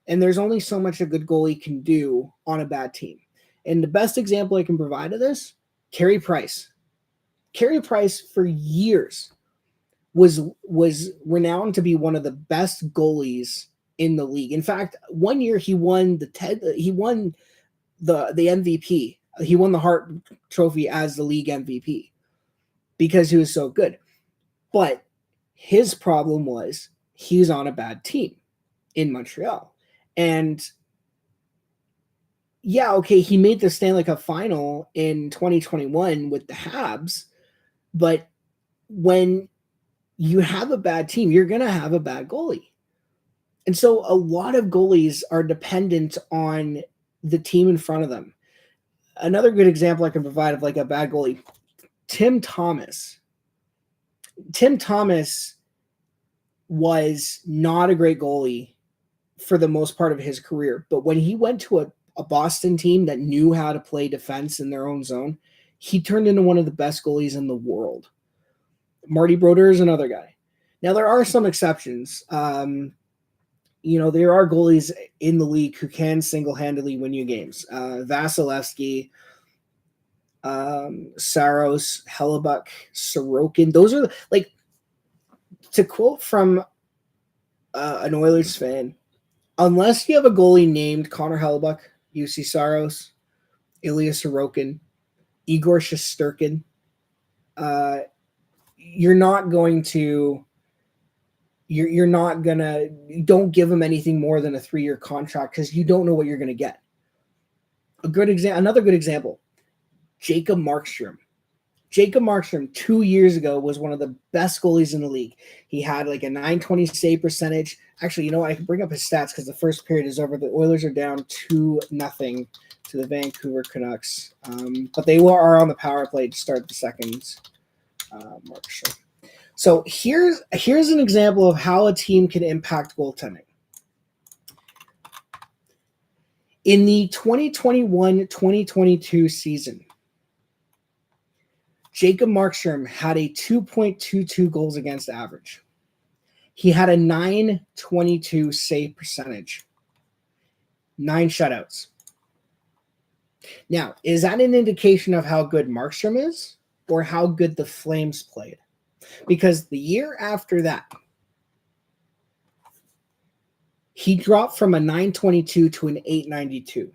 And there's only so much a good goalie can do on a bad team. And the best example I can provide of this, Carey Price. Carey Price for years was renowned to be one of the best goalies in the league. In fact, one year he won the MVP. He won the Hart Trophy as the league MVP because he was so good. But his problem was he's on a bad team in Montreal. And yeah, okay, he made the Stanley Cup final in 2021 with the Habs, but when you have a bad team, you're going to have a bad goalie. And so a lot of goalies are dependent on the team in front of them. Another good example I can provide of like a bad goalie, Tim Thomas. Tim Thomas was not a great goalie for the most part of his career, but when he went to a Boston team that knew how to play defense in their own zone, he turned into one of the best goalies in the world. Marty Brodeur is another guy. Now, there are some exceptions. There are goalies in the league who can single-handedly win you games. Vasilevsky, Saros, Hellebuck, Sorokin. Those are, like, to quote from an Oilers fan, unless you have a goalie named Connor Hellebuck, UC Saros, Ilya Sorokin, Igor Shesterkin, you're not going to don't give him anything more than a 3-year contract because you don't know what you're going to get. Another good example, Jacob Markstrom. Jacob Markstrom 2 years ago was one of the best goalies in the league. He had like a .920 save percentage. Actually, you know what? I can bring up his stats because the first period is over. The Oilers are down 2-0 to the Vancouver Canucks. But they are on the power play to start the second. Markstrom. So here's an example of how a team can impact goaltending. In the 2021-2022 season, Jacob Markstrom had a 2.22 goals against average. He had a .922 save percentage, 9 shutouts. Now, is that an indication of how good Markstrom is or how good the Flames played? Because the year after that, he dropped from a .922 to an .892.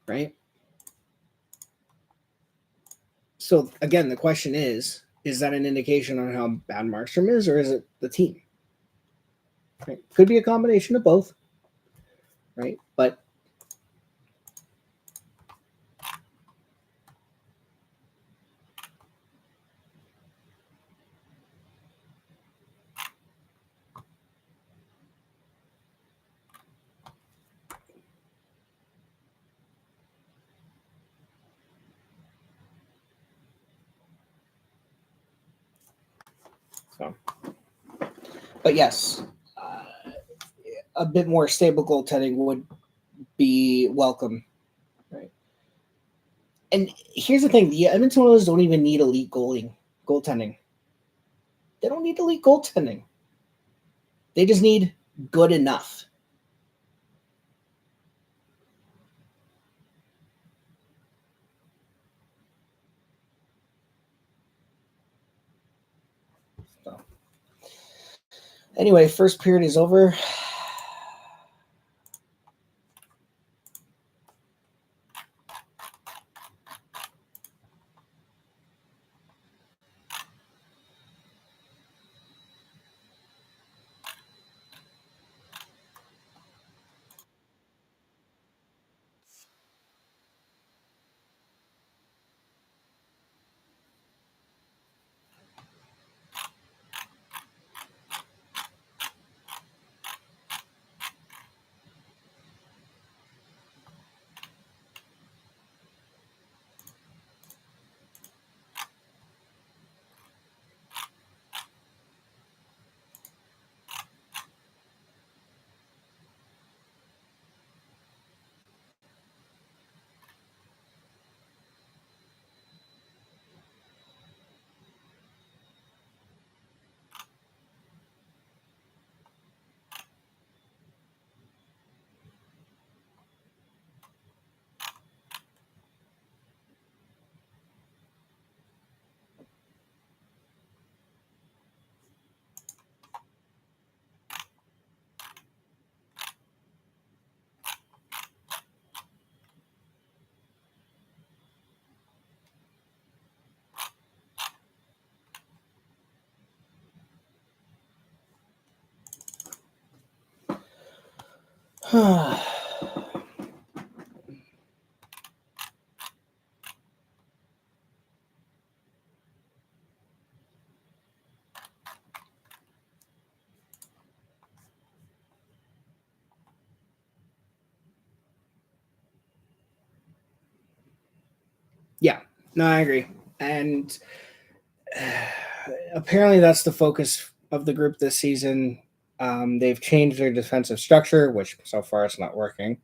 Right? So again, the question is that an indication on how bad Markstrom is, or is it the team? Right? Could be a combination of both, right? But so, but yes, a bit more stable goaltending would be welcome, right? And here's the thing: the Edmonton Oilers don't even need elite goaltending. They don't need elite goaltending. They just need good enough. So, anyway, first period is over. Yeah, no, I agree. And apparently that's the focus of the group this season. They've changed their defensive structure, which so far it's not working.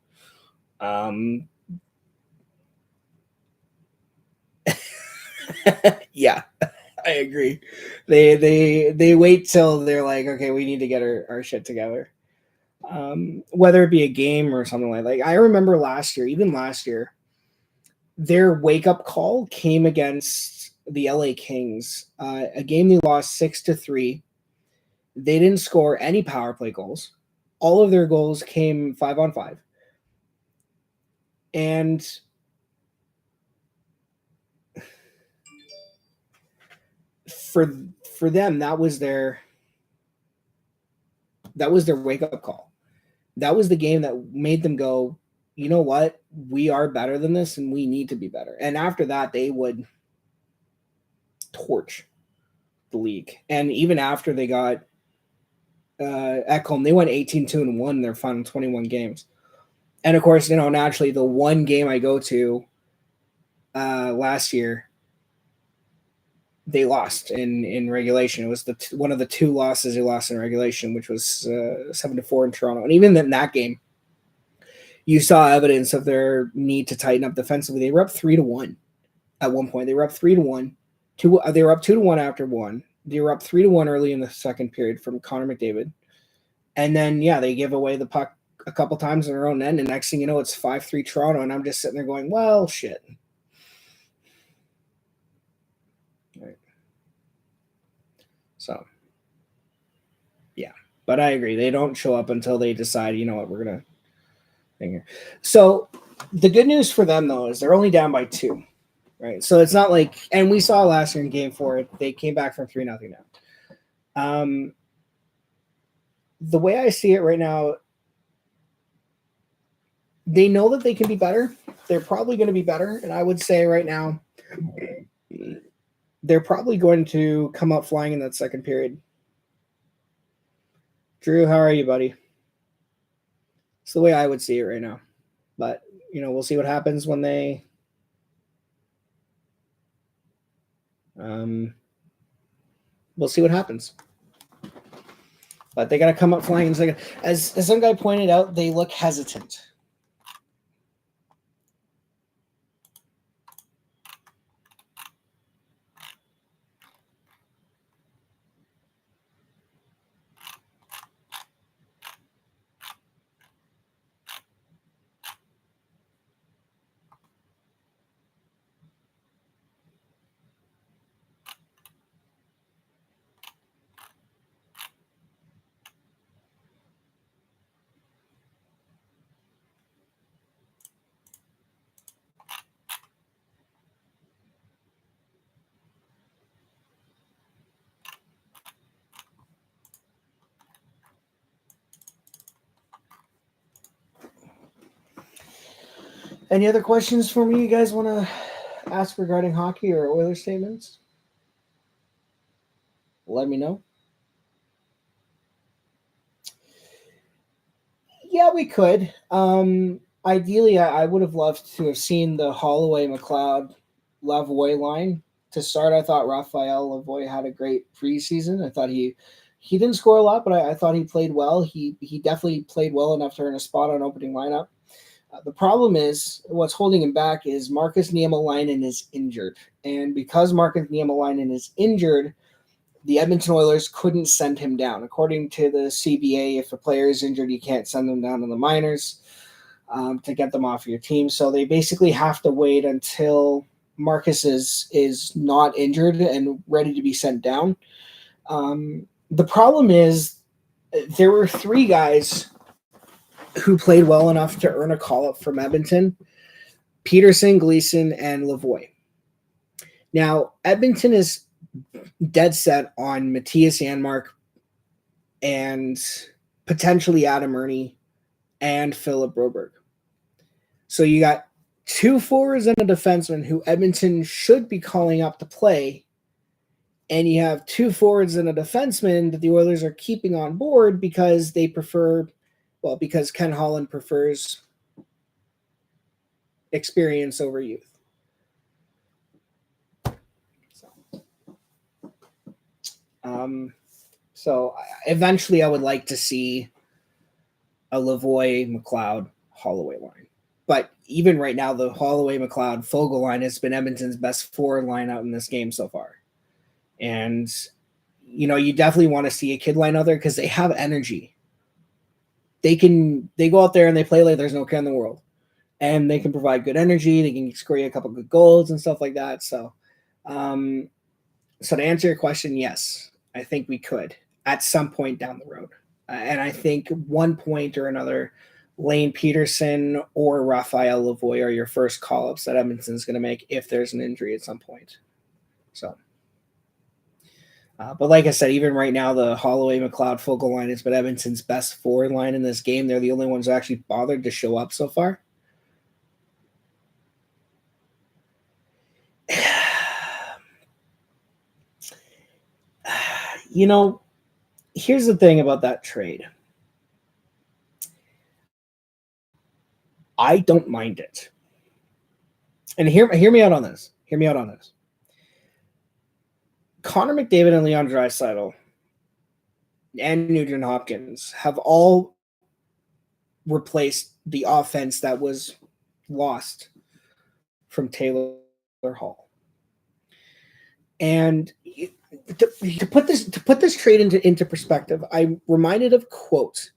Yeah, I agree. They wait till they're like, okay, we need to get our shit together. Whether it be a game or something like I remember even last year, their wake up call came against the LA Kings, a game they lost 6-3. They didn't score any power play goals. All of their goals came 5-on-5, and for them that was their wake up call. That was the game that made them go, you know what, we are better than this and we need to be better. And after that, they would torch the league. And even after they got Ekholm, they went 18-2 and won their final 21 games. And of course, naturally, the one game I go to last year, they lost in regulation. It was one of the two losses they lost in regulation, which was 7-4 in Toronto. And even in that game, you saw evidence of their need to tighten up defensively. They were up 3-1 at one point. They were up 3-1. They were up 2-1 after one. They were up 3-1 early in the second period from Connor McDavid. And then, they give away the puck a couple times in their own end. And next thing you know, it's 5-3 Toronto. And I'm just sitting there going, well, shit. Right. So, yeah. But I agree. They don't show up until they decide, you know what, we're going to thing here. So the good news for them, though, is they're only down by 2. Right. So it's not like, and we saw last year in game 4, they came back from 3-0 down. The way I see it right now, they know that they can be better. They're probably going to be better. And I would say right now, they're probably going to come up flying in that second period. Drew, how are you, buddy? It's the way I would see it right now. But, we'll see what happens when they we'll see what happens. But they got to come up flying in a second. As some guy pointed out, they look hesitant. Any other questions for me you guys want to ask regarding hockey or Oilers statements? Let me know. Yeah, we could. Ideally, I would have loved to have seen the Holloway, McLeod, Lavoie line to start. I thought Raphael Lavoie had a great preseason. I thought he didn't score a lot, but I thought he played well. He definitely played well enough to earn a spot on opening lineup. The problem is what's holding him back is Marcus Niemelainen is injured. And because Marcus Niemelainen is injured, the Edmonton Oilers couldn't send him down. According to the CBA, if a player is injured, you can't send them down to the minors to get them off your team. So they basically have to wait until Marcus is not injured and ready to be sent down. The problem is there were 3 guys who played well enough to earn a call-up from Edmonton: Peterson, Gleason, and Lavoie. Now, Edmonton is dead set on Matthias Janmark and potentially Adam Ernie and Philip Broberg. So you got 2 forwards and a defenseman who Edmonton should be calling up to play, and you have 2 forwards and a defenseman that the Oilers are keeping on board because because Ken Holland prefers experience over youth. So eventually I would like to see a Lavoie, McLeod, Holloway line. But even right now, the Holloway, McLeod, Fogle line has been Edmonton's best forward line out in this game so far. And, you definitely want to see a kid line out there because they have energy. They go out there and they play like there's no care in the world. And they can provide good energy. They can score you a couple good goals and stuff like that. So, so to answer your question, yes, I think we could at some point down the road. And I think one point or another, Lane Peterson or Raphael Lavoie are your first call-ups that Edmonton's going to make if there's an injury at some point. So, but like I said, even right now, the Holloway, McLeod, Fogle line has been Edmonton's best forward line in this game. They're the only ones who actually bothered to show up so far. Here's the thing about that trade. I don't mind it. And hear me out on this. Hear me out on this. Connor McDavid and Leon Draisaitl and Nugent Hopkins have all replaced the offense that was lost from Taylor Hall. And to put this trade into perspective, I'm reminded of quotes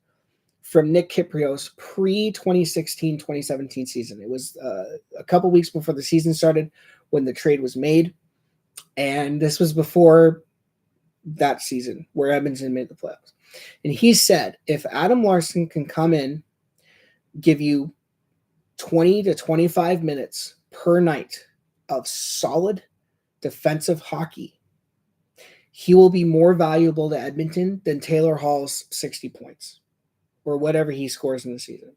from Nick Kypreos pre-2016-2017 season. It was a couple weeks before the season started when the trade was made. And this was before that season where Edmonton made the playoffs. And he said, if Adam Larsson can come in, give you 20 to 25 minutes per night of solid defensive hockey, he will be more valuable to Edmonton than Taylor Hall's 60 points or whatever he scores in the season.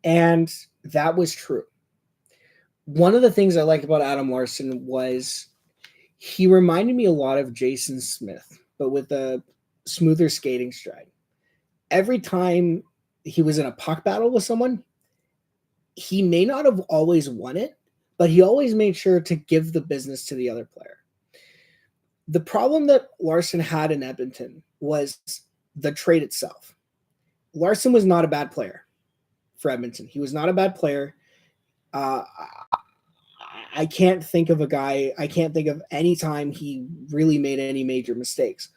And that was true. One of the things I liked about Adam Larsson was he reminded me a lot of Jason Smith, but with a smoother skating stride. Every time he was in a puck battle with someone, he may not have always won it, but he always made sure to give the business to the other player. The problem that Larsson had in Edmonton was the trade itself. Larsson was not a bad player for Edmonton. He was not a bad player. I can't think of any time he really made any major mistakes.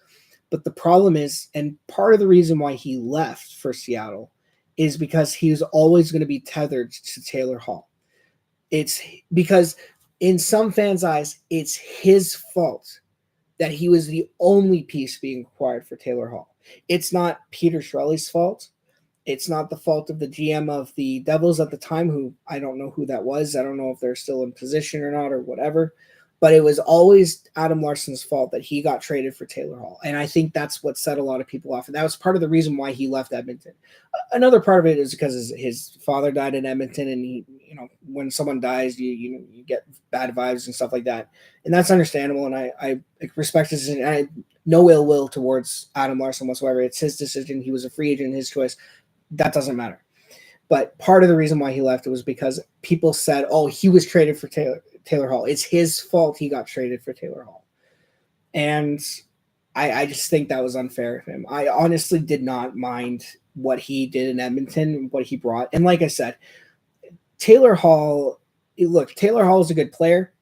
But the problem is, and part of the reason why he left for Seattle is because he was always going to be tethered to Taylor Hall. It's because in some fans' eyes, it's his fault that he was the only piece being acquired for Taylor Hall. It's not Peter Chiarelli's fault. It's not the fault of the GM of the Devils at the time, who I don't know who that was. I don't know if they're still in position or not or whatever. But it was always Adam Larsson's fault that he got traded for Taylor Hall. And I think that's what set a lot of people off. And that was part of the reason why he left Edmonton. Another part of it is because his father died in Edmonton. And he, when someone dies, you get bad vibes and stuff like that. And that's understandable. And I respect his decision. I no ill will towards Adam Larsson whatsoever. It's his decision. He was a free agent, his choice. That doesn't matter. But part of the reason why he left it was because people said, oh, he was traded for Taylor Hall. It's his fault he got traded for Taylor Hall. And I just think that was unfair of him. I honestly did not mind what he did in Edmonton, what he brought. And like I said, Taylor Hall is a good player.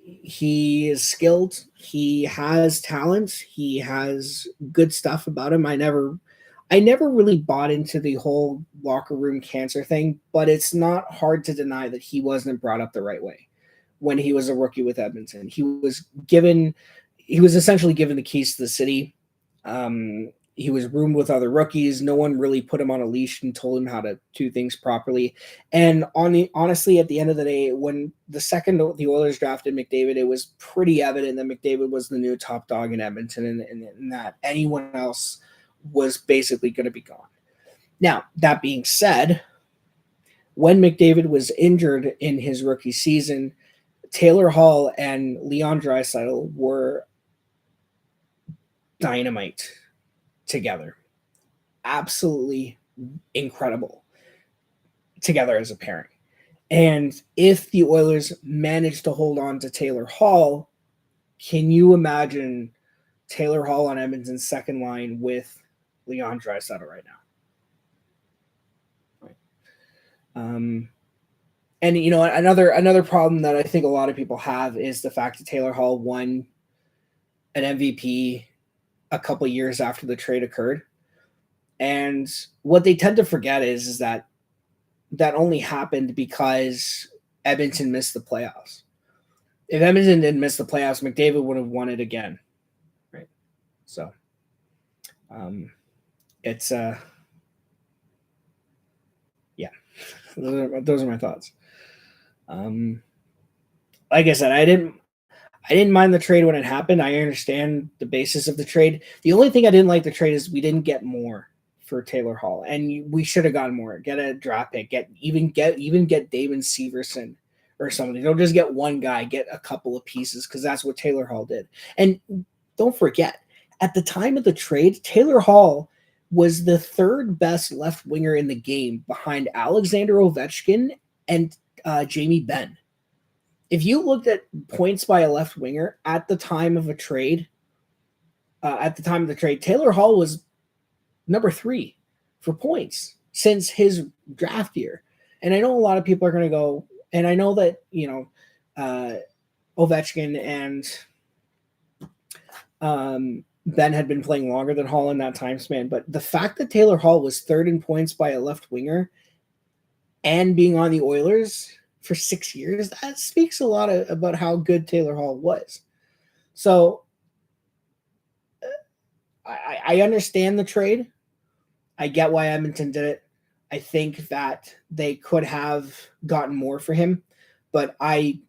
He is skilled. He has talent. He has good stuff about him. I never really bought into the whole locker room cancer thing, but it's not hard to deny that he wasn't brought up the right way when he was a rookie with Edmonton. He was essentially given the keys to the city. He was roomed with other rookies. No one really put him on a leash and told him how to do things properly. And honestly, at the end of the day, when the second the Oilers drafted McDavid, it was pretty evident that McDavid was the new top dog in Edmonton and that anyone else was basically going to be gone. Now, that being said, when McDavid was injured in his rookie season, Taylor Hall and Leon Draisaitl were dynamite together. Absolutely incredible together as a pairing. And if the Oilers managed to hold on to Taylor Hall, can you imagine Taylor Hall on Edmonton's second line with Leon Draisaitl right now? And you know, another problem that I think a lot of people have is the fact that Taylor Hall won an MVP a couple years after the trade occurred. And what they tend to forget is that only happened because Edmonton missed the playoffs. If Edmonton didn't miss the playoffs, McDavid would have won it again. Right. So it's yeah. Those are my thoughts. Like I said, I didn't mind the trade when it happened. I understand the basis of the trade. The only thing I didn't like the trade is we didn't get more for Taylor Hall, and we should have gotten more. Get a draft pick. Even get David Severson or something. Don't just get one guy. Get a couple of pieces, because that's what Taylor Hall did. And don't forget, at the time of the trade, Taylor Hall was the third best left winger in the game, behind Alexander Ovechkin and Jamie Benn. If you looked at points by a left winger at the time of the trade, Taylor Hall was number 3 for points since his draft year. And I know a lot of people are going to go, and I know that, Ovechkin and Ben had been playing longer than Hall in that time span. But the fact that Taylor Hall was third in points by a left winger and being on the Oilers for 6 years, that speaks a lot about how good Taylor Hall was. So I understand the trade. I get why Edmonton did it. I think that they could have gotten more for him, but I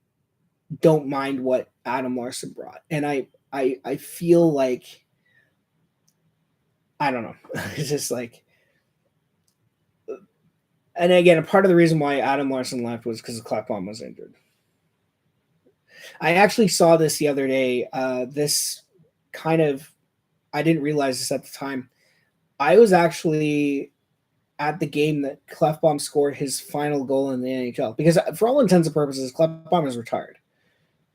don't mind what Adam Larson brought. And I feel like, I don't know. It's just like, and again, a part of the reason why Adam Larson left was because Klefbom was injured. I actually saw this the other day. This kind of, I didn't realize this at the time. I was actually at the game that Klefbom scored his final goal in the NHL, because for all intents and purposes, Klefbom is retired.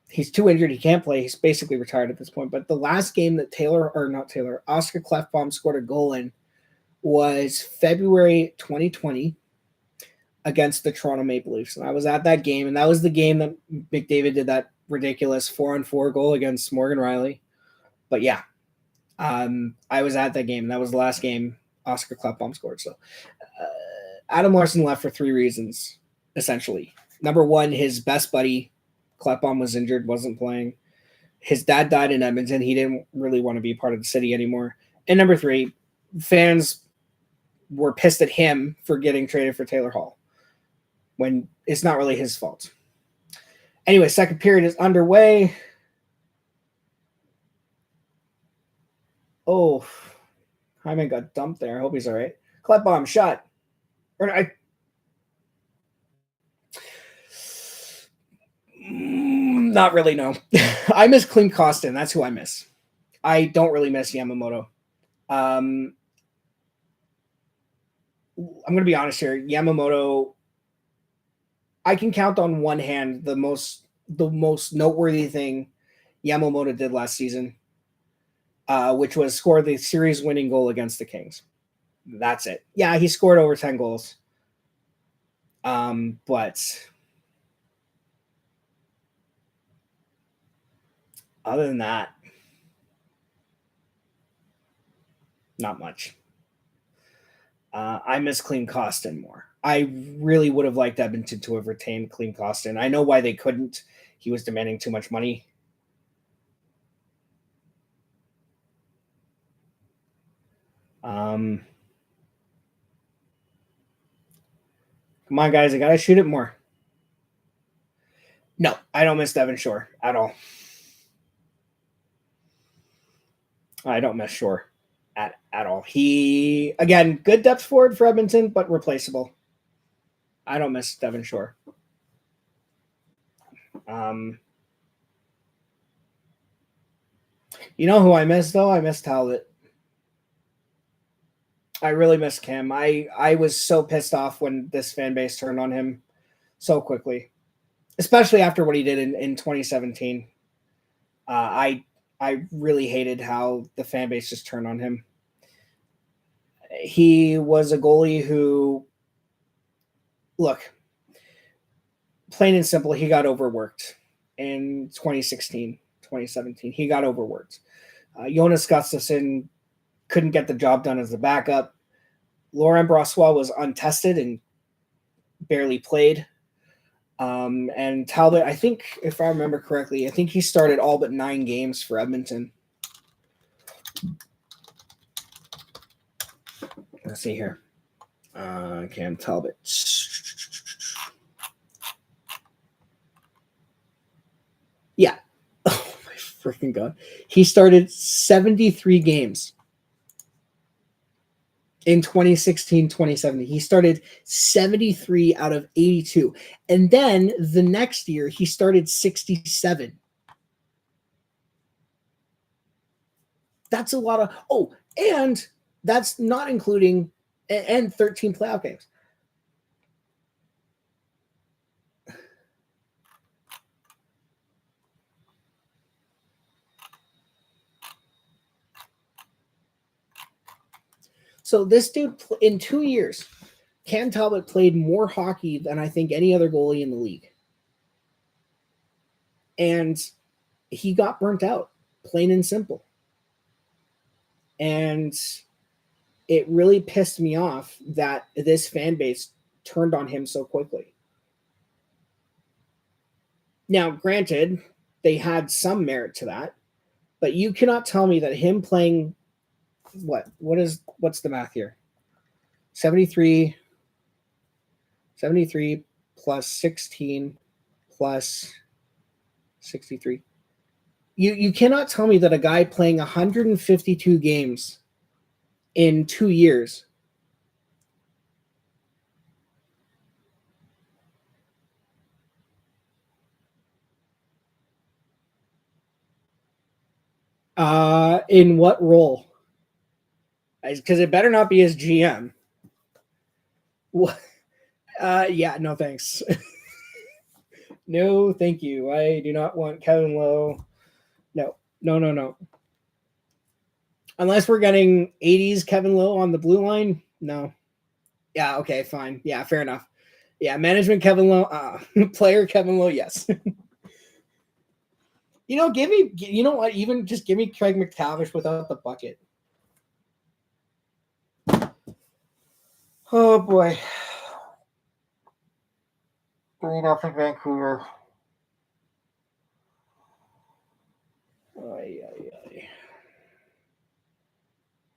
He's too injured. He can't play. He's basically retired at this point. But the last game that Oscar Klefbom scored a goal in was February 2020 against the Toronto Maple Leafs. And I was at that game, and that was the game that McDavid did that ridiculous 4-on-4 goal against Morgan Riley. But yeah, I was at that game, and that was the last game Oscar Klefbom scored. So Adam Larson left for 3 reasons, essentially. Number 1, his best buddy, Klefbom, was injured, wasn't playing. His dad died in Edmonton. He didn't really want to be part of the city anymore. And number 3, fans were pissed at him for getting traded for Taylor Hall, when it's not really his fault. Anyway, second period is underway. Oh, Hyman got dumped there. I hope he's all right. Klefbom shot. Not really, no. I miss Klim Kostin. That's who I miss. I don't really miss Yamamoto. I'm going to be honest here. Yamamoto, I can count on one hand the most noteworthy thing Yamamoto did last season, which was score the series-winning goal against the Kings. That's it. Yeah, he scored over 10 goals. But other than that, not much. I miss Klim Kostin more. I really would have liked Edmonton to have retained Klim Kostin. I know why they couldn't. He was demanding too much money. Come on, guys. I got to shoot it more. No, I don't miss Devin Shore at all. I don't miss Shore. at all. He, again, good depth forward for Edmonton, but replaceable. I don't miss Devon Shore. You know who I miss, though? I miss Talbot. I really miss Cam. I was so pissed off when this fan base turned on him so quickly, especially after what he did in 2017. I really hated how the fan base just turned on him. He was a goalie who, look, plain and simple, he got overworked in 2016, 2017. He got overworked. Jonas Gustafsson couldn't get the job done as a backup. Laurent Brossoit was untested and barely played. And Talbot, I think, if I remember correctly, I think he started all but 9 games for Edmonton. Let's see here. Cam Talbot. Yeah. Oh, my freaking God. He started 73 games in 2016, 2017. He started 73 out of 82. And then the next year, he started 67. That's a lot of... Oh, and that's not including... And 13 playoff games. So this dude, in 2 years, Cam Talbot played more hockey than I think any other goalie in the league. And he got burnt out, plain and simple. And it really pissed me off that this fan base turned on him so quickly. Now, granted, they had some merit to that, but you cannot tell me that him playing... What's the math here? 73 plus 16 plus 63. You cannot tell me that a guy playing 152 games in 2 years in what role? Because it better not be as GM. What? Yeah, no thanks. No, thank you. I do not want Kevin Lowe. No. Unless we're getting 80s Kevin Lowe on the blue line, no. Yeah, okay, fine. Yeah, fair enough. Yeah, management Kevin Lowe, player Kevin Lowe, yes. Give me, you know what? Even just give me Craig McTavish without the bucket. Oh boy. 3-0 Vancouver. Ay.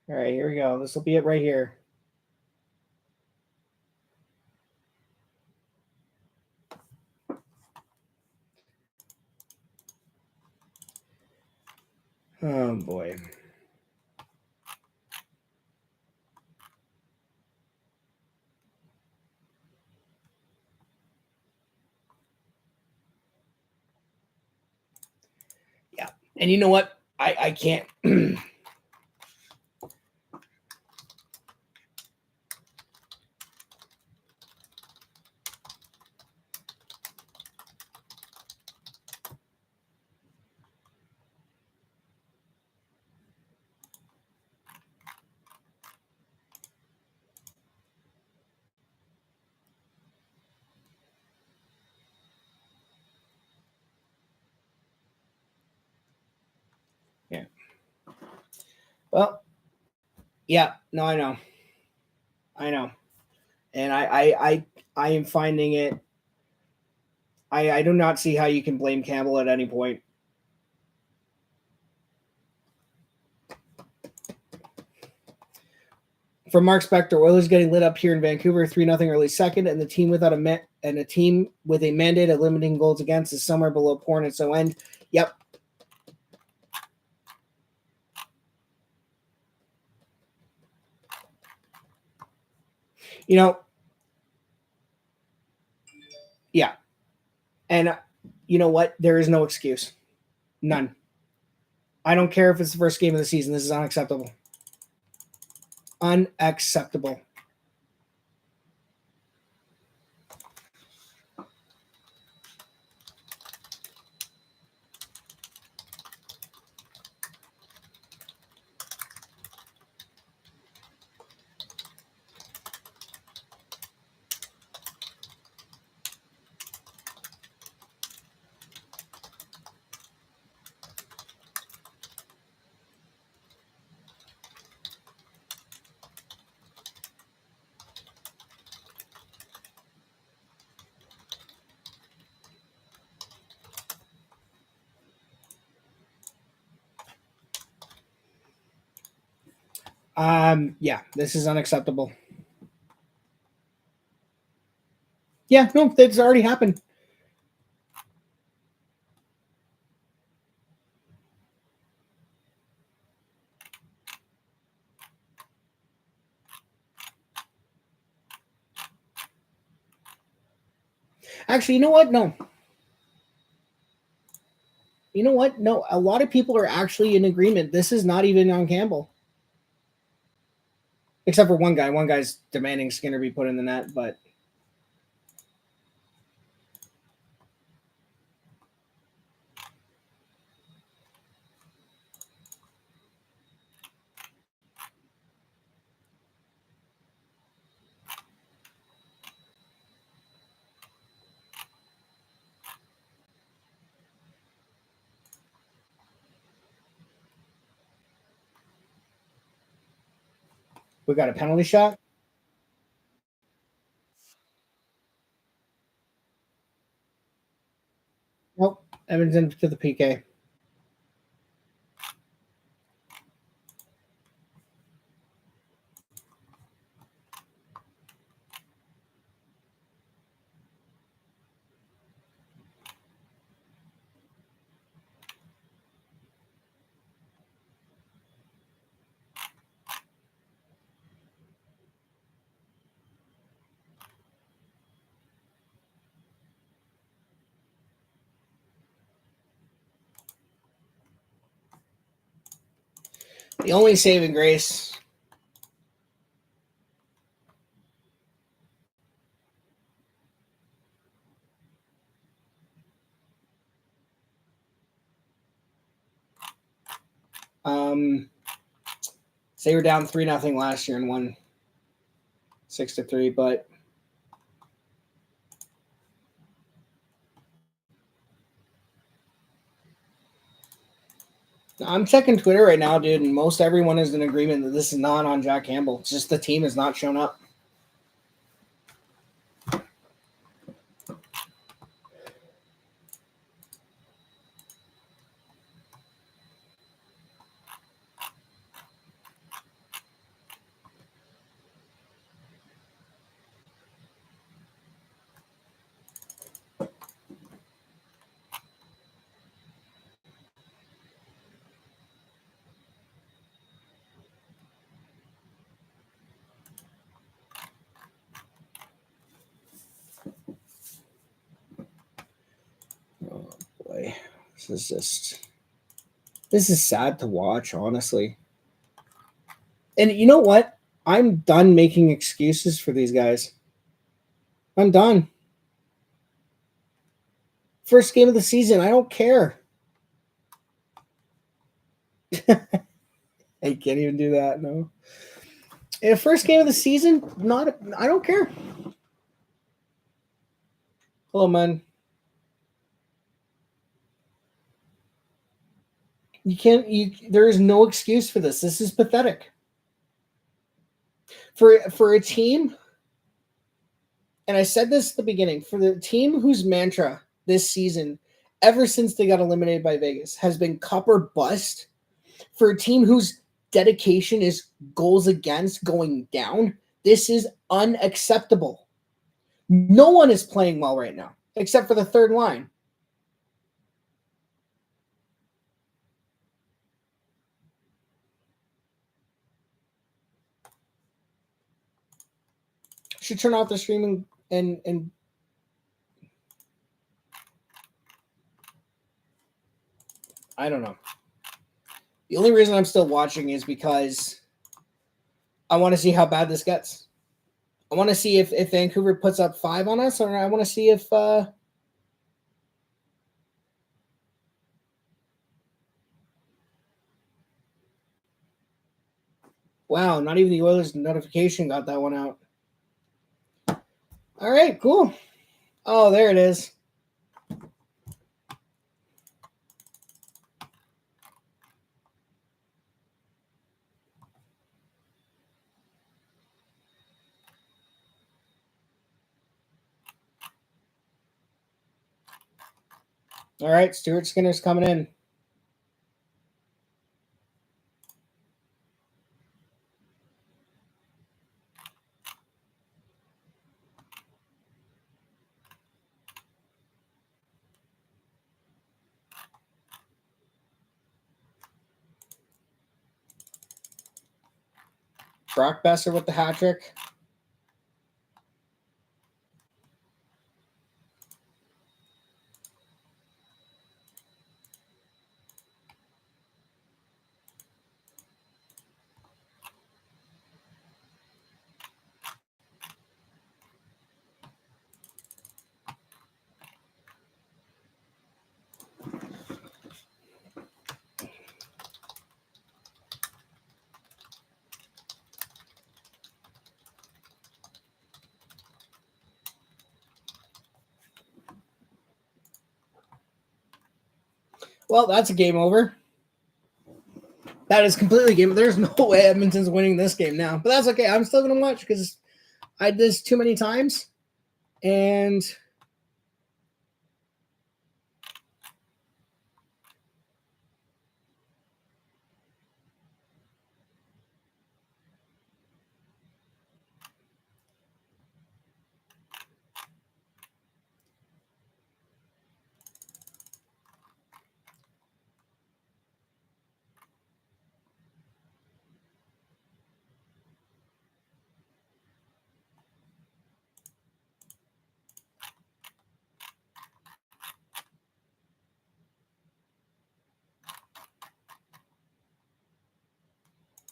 All right, here we go. This will be it right here. Oh boy. Yeah. And you know what? I can't. Yeah. Well, yeah, no, I know. And I am finding it. I do not see how you can blame Campbell at any point. From Mark Spector, Oilers getting lit up here in Vancouver, 3-0 early second, and the team without a team with a mandate of limiting goals against is somewhere below porn at so end. Yep. You know, yeah. And you know what? There is no excuse. None. I don't care if it's the first game of the season. This is unacceptable. Unacceptable. Yeah, this is unacceptable. Yeah, no, that's already happened. Actually, you know what? No. You know what? No, a lot of people are actually in agreement. This is not even on Campbell. Except for one guy. One guy's demanding Skinner be put in the net, but we got a penalty shot. Nope. Edmonton to the PK. The only saving grace. They were down 3-0 last year and won 6-3, but I'm checking Twitter right now, dude, and most everyone is in agreement that this is not on Jack Campbell. It's just the team has not shown up. Oh boy, this is sad to watch, honestly. And you know what? I'm done making excuses for these guys. I'm done. First game of the season, I don't care. I can't even do that, no. First game of the season, I don't care. Hello, man. There is no excuse for this. This is pathetic. For a team, and I said this at the beginning, for the team whose mantra this season, ever since they got eliminated by Vegas, has been cup or bust, for a team whose dedication is goals against going down, this is unacceptable. No one is playing well right now, except for the third line. should turn off the streaming and I don't know. The only reason I'm still watching is because I want to see how bad this gets. I want to see if Vancouver puts up 5 on us, or I want to see if wow, not even the Oilers notification got that one out. All right, cool. Oh, there it is. All right, Stuart Skinner's coming in. Brock Besser with the hat trick. Well, that's a game over. That is completely game. There's no way Edmonton's winning this game now, but that's okay. I'm still gonna watch because I did this too many times, and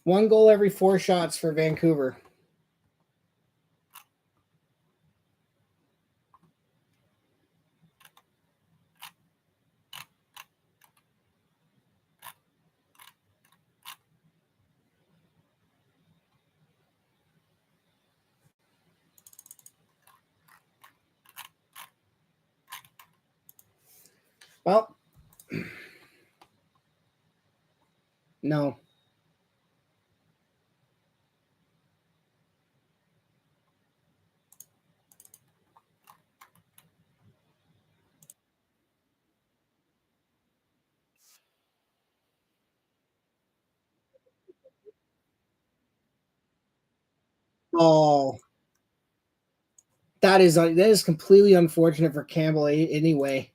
one goal every 4 shots for Vancouver. Well, no. Oh, that is completely unfortunate for Campbell anyway.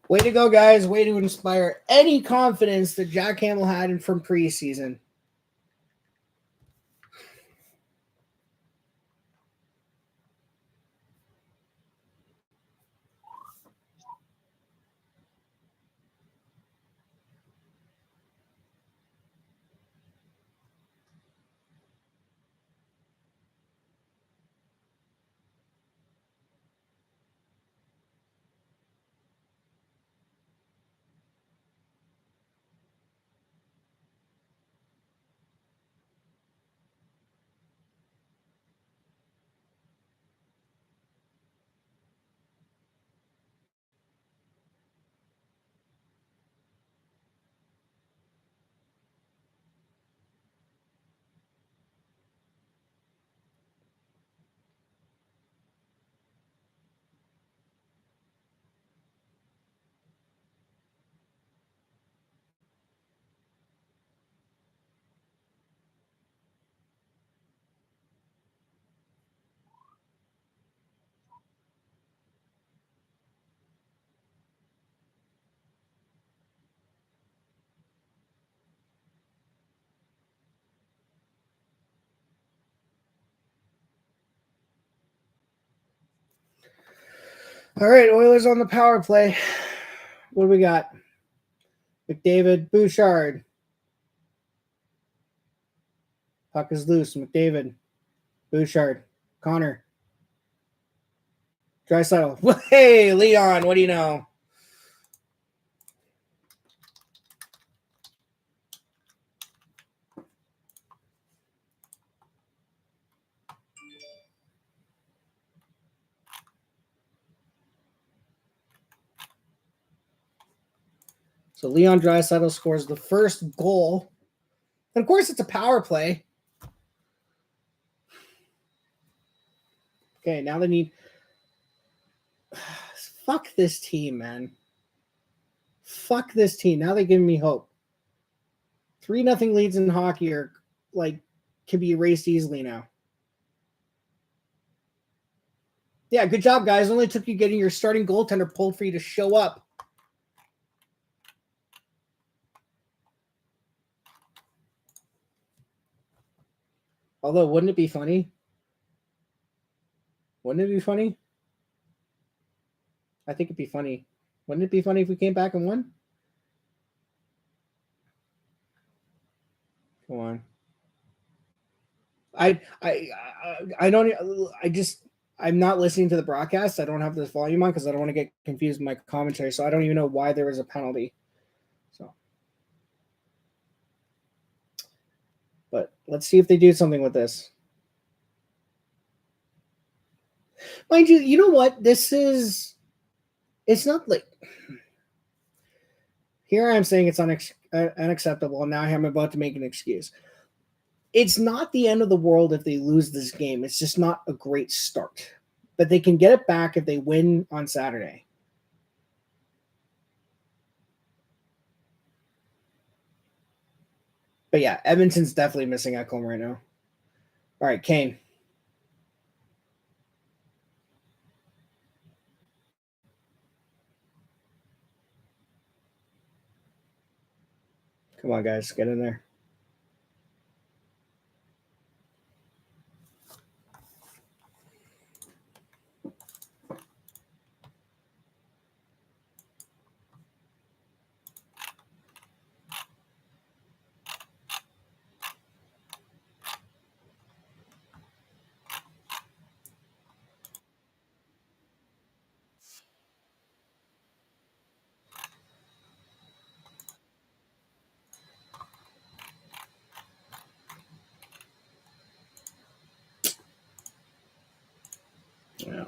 Way to go, guys. Way to inspire any confidence that Jack Campbell had from preseason. All right, Oilers on the power play. What do we got? McDavid, Bouchard. Puck is loose. McDavid, Bouchard, Connor. Draisaitl. Hey, Leon, what do you know? So Leon Draisaitl scores the first goal. And of course, it's a power play. Okay, now they need... Fuck this team, man. Fuck this team. Now they're giving me hope. 3-0 leads in hockey are like can be erased easily now. Yeah, good job, guys. It only took you getting your starting goaltender pulled for you to show up. Although, wouldn't it be funny? Wouldn't it be funny? I think it'd be funny. Wouldn't it be funny if we came back and won? Come on. I don't. I'm not listening to the broadcast. I don't have this volume on because I don't want to get confused with my commentary. So I don't even know why there was a penalty. So, but let's see if they do something with this. Mind you, you know what? It's not like, here I am saying it's unacceptable, and now I'm about to make an excuse. It's not the end of the world if they lose this game. It's just not a great start. But they can get it back if they win on Saturday. But yeah, Edmonton's definitely missing Ekholm right now. All right, Kane. Come on, guys, get in there. Yeah.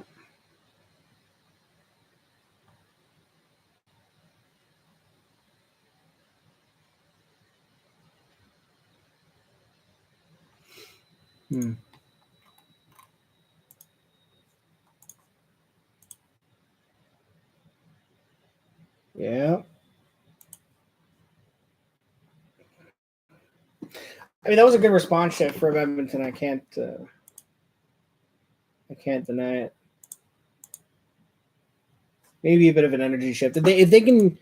Yeah. I mean, that was a good response shift from Edmonton. I can't deny it. Maybe a bit of an energy shift. If they can,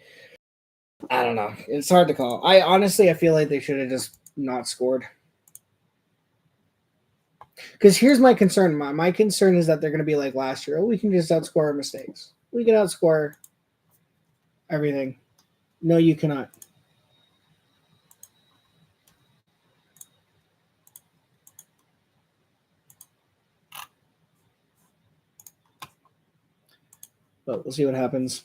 I don't know. It's hard to call. I feel like they should have just not scored. Because here's my concern. My concern is that they're going to be like last year. Oh, we can just outscore our mistakes. We can outscore everything. No, you cannot. But we'll see what happens.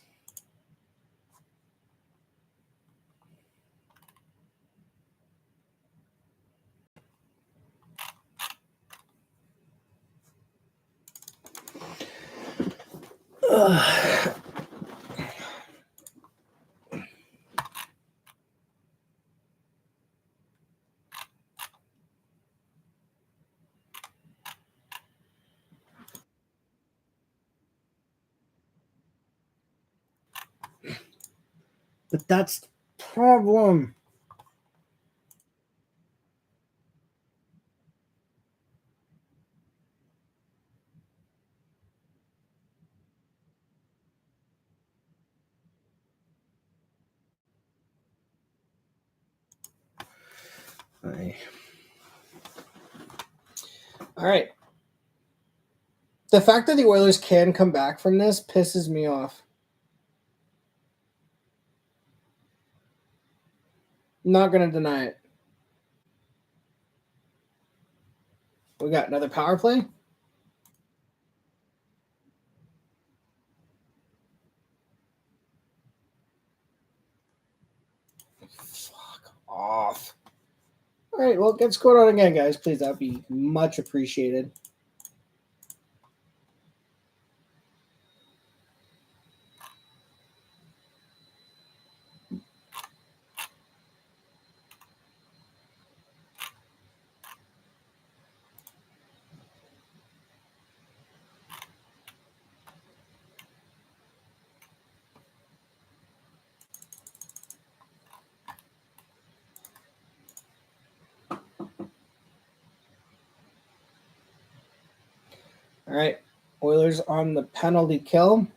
But that's the problem. All right. The fact that the Oilers can come back from this pisses me off. I'm not going to deny it. We got another power play. Fuck off. All right, well, get scored on again, guys. Please, that'd be much appreciated. All right, Oilers on the penalty kill.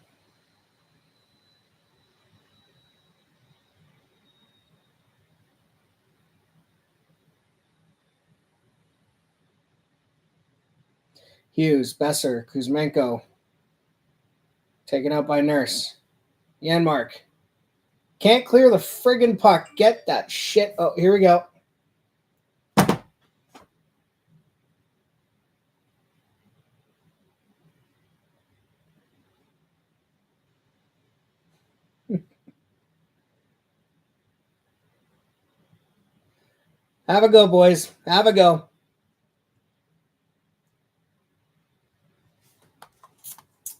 Hughes, Besser, Kuzmenko. Taken out by Nurse. Janmark. Can't clear the friggin' puck. Get that shit. Oh, here we go. Have a go, boys. Have a go.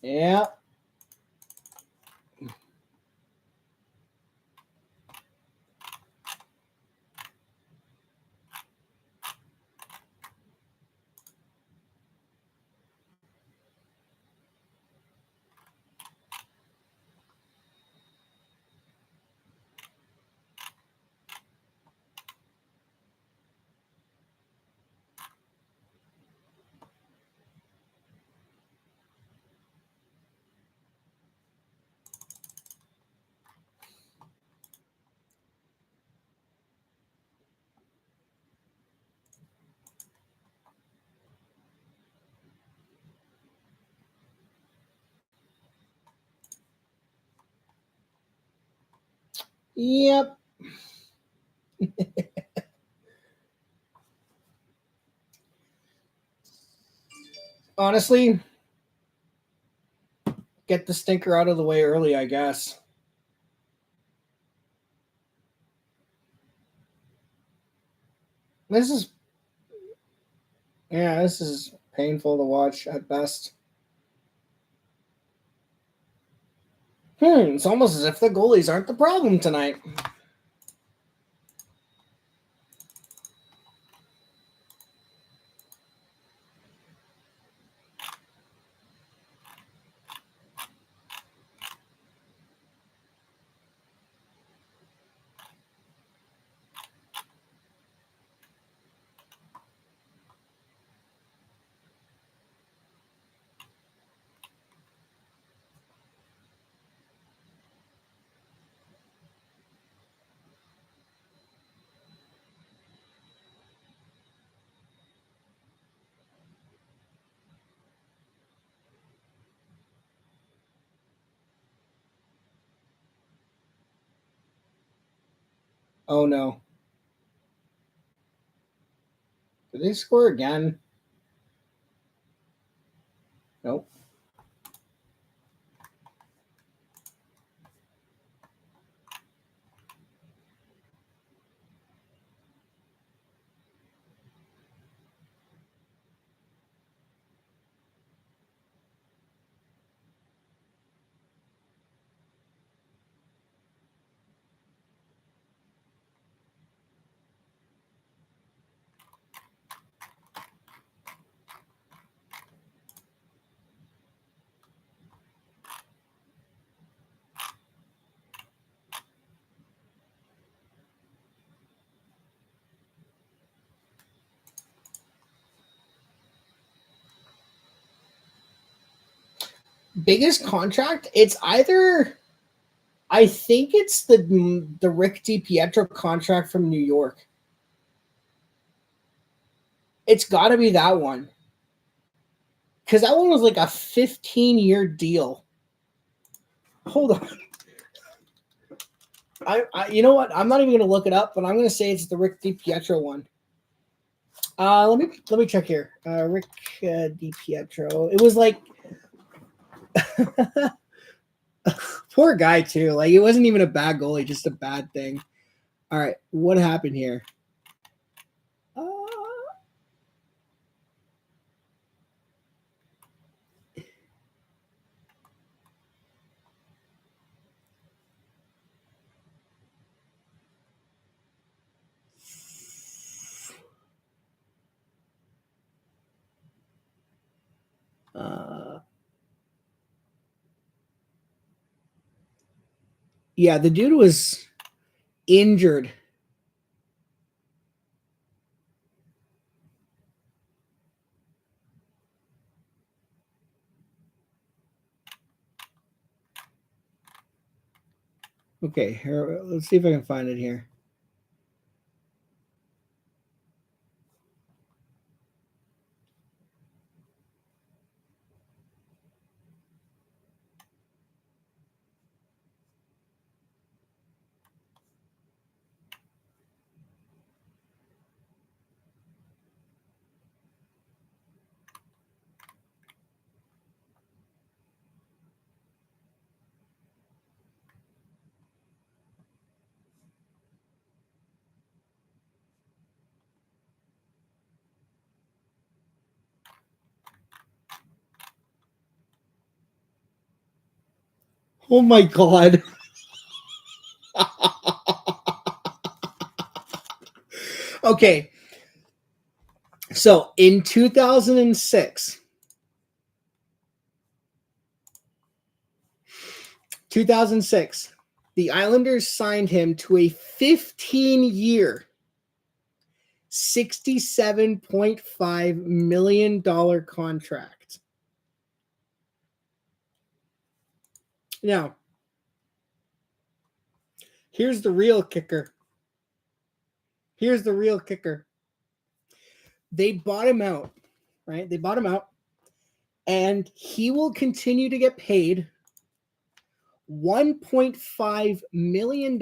Yeah. Yep. Honestly, get the stinker out of the way early, I guess. This is painful to watch at best. It's almost as if the goalies aren't the problem tonight. Oh no. Did they score again? Nope. Biggest contract? It's either, I think it's the Rick DiPietro contract from New York. It's got to be that one. because that one was like a 15-year deal. Hold on. You know what? I'm not even going to look it up, but I'm going to say it's the Rick DiPietro one. Let me check here. Rick DiPietro. It was like poor guy too. Like it wasn't even a bad goalie, just a bad thing. All right, what happened here? Yeah, the dude was injured. Okay, here, let's see if I can find it here. Oh my god. Okay. So in 2006, the Islanders signed him to a 15-year, $67.5 million contract. Now, here's the real kicker. They bought him out, right? They bought him out, and he will continue to get paid $1.5 million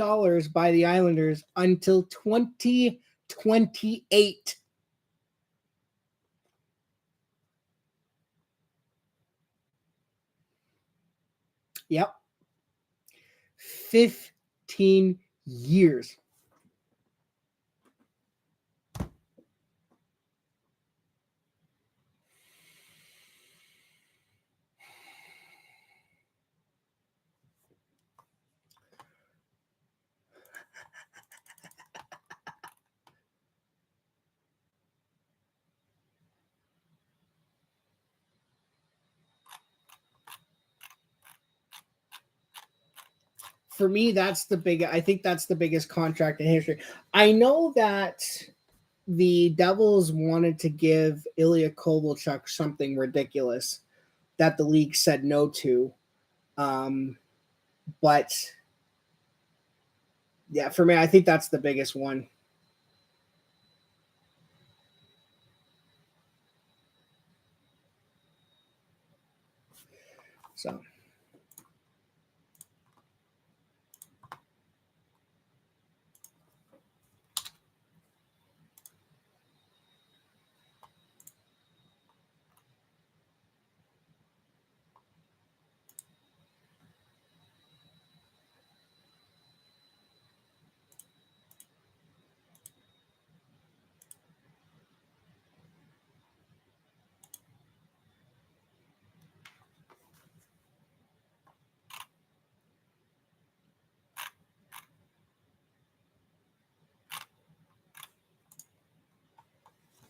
by the Islanders until 2028. Yep. 15 years. For me, I think that's the biggest contract in history. I know that the Devils wanted to give Ilya Kovalchuk something ridiculous that the league said no to. But yeah, for me, I think that's the biggest one. So.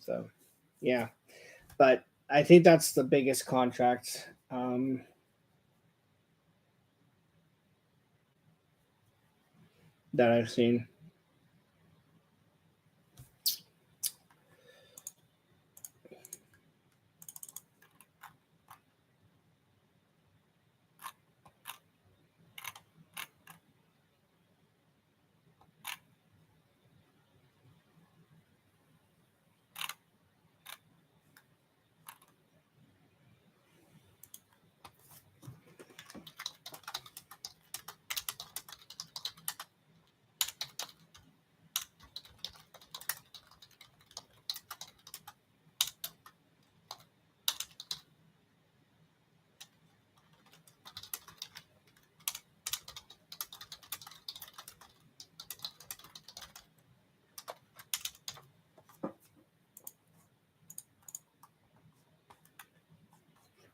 So, yeah, but I think that's the biggest contract. That I've seen.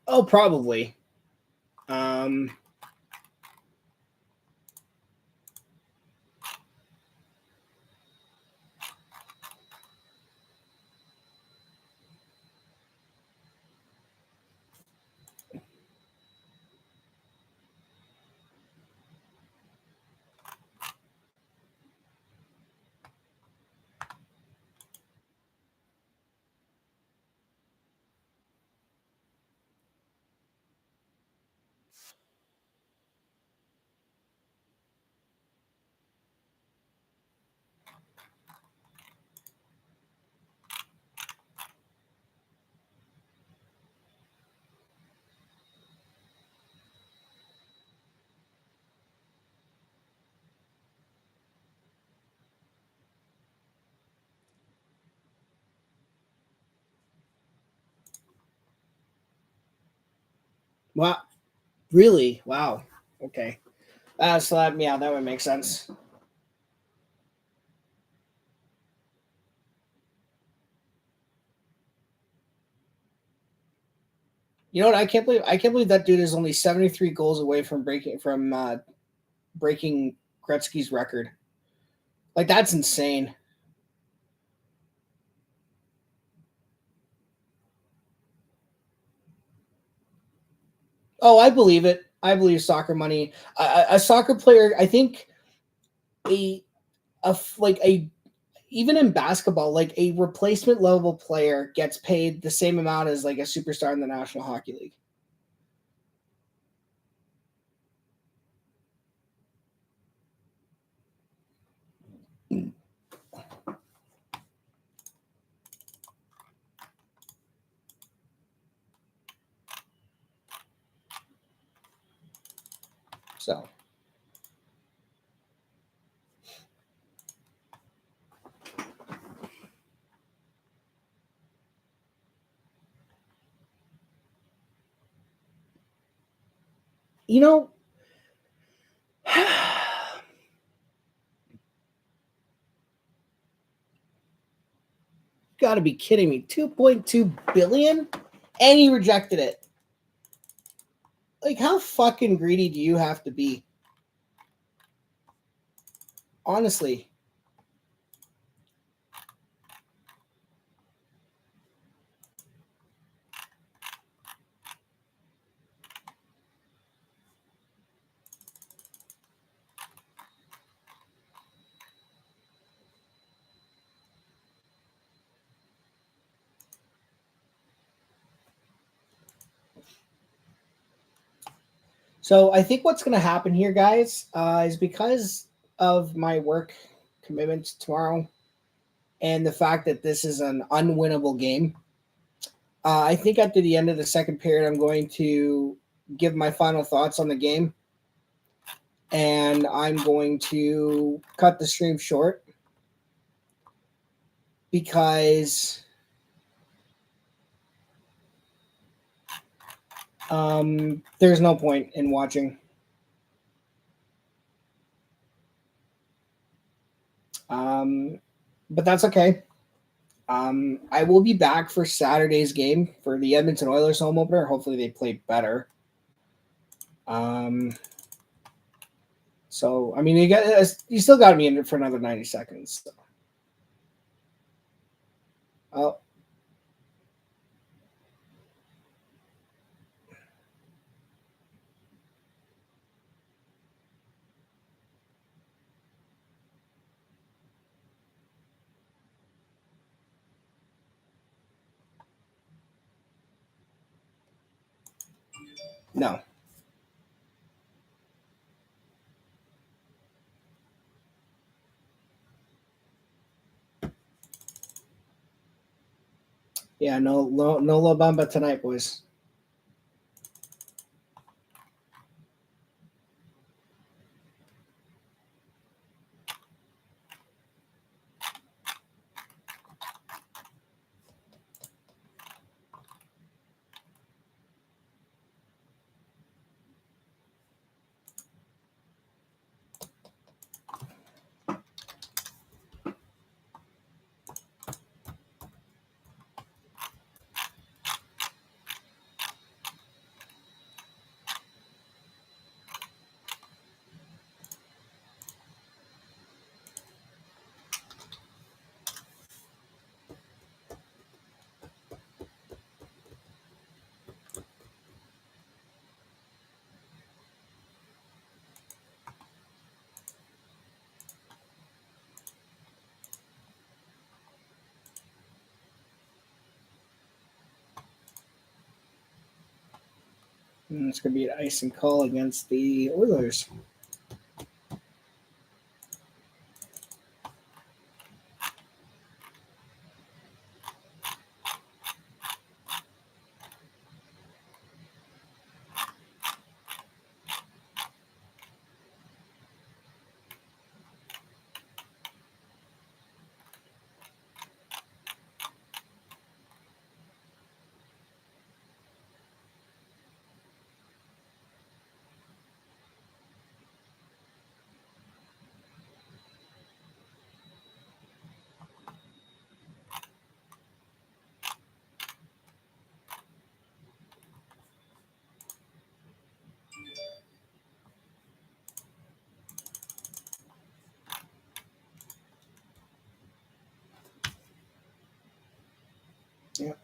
Oh, probably. Um, wow, really? Wow. Okay. So that, yeah, that would make sense. You know what? I can't believe that dude is only 73 goals away from breaking Gretzky's record. Like, that's insane. Oh, I believe it. I believe soccer money. A soccer player, I think a like a even in basketball, like a replacement level player gets paid the same amount as like a superstar in the National Hockey League. So, you know, got to be kidding me. 2.2 billion and he rejected it. Like, how fucking greedy do you have to be? Honestly. So I think what's going to happen here, guys, is because of my work commitments tomorrow and the fact that this is an unwinnable game. I think after the end of the second period, I'm going to give my final thoughts on the game, and I'm going to cut the stream short because there's no point in watching. But that's okay. I will be back for Saturday's game for the Edmonton Oilers home opener. Hopefully, they play better. So I mean, you still got me in it for another 90 seconds. So. Oh, no. Yeah, no La Bamba tonight, boys. And it's going to be an ice and call against the Oilers. Yep.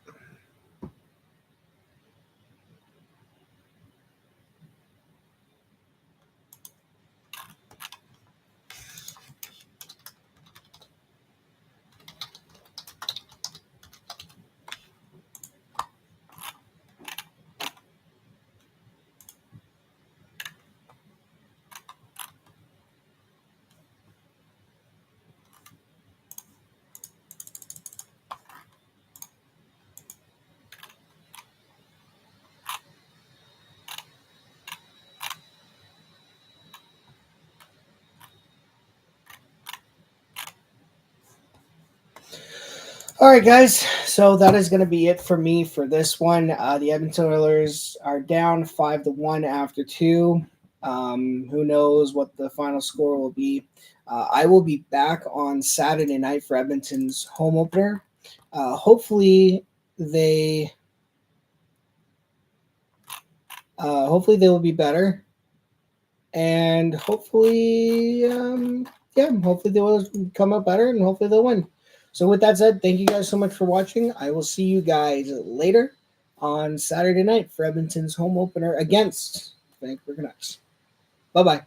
All right, guys. So that is going to be it for me for this one. The Edmonton Oilers are down 5-1 after 2. Who knows what the final score will be? I will be back on Saturday night for Edmonton's home opener. Hopefully they will be better, and hopefully they will come up better, and hopefully they'll win. So with that said, thank you guys so much for watching. I will see you guys later on Saturday night for Edmonton's home opener against Vancouver Canucks. Bye-bye.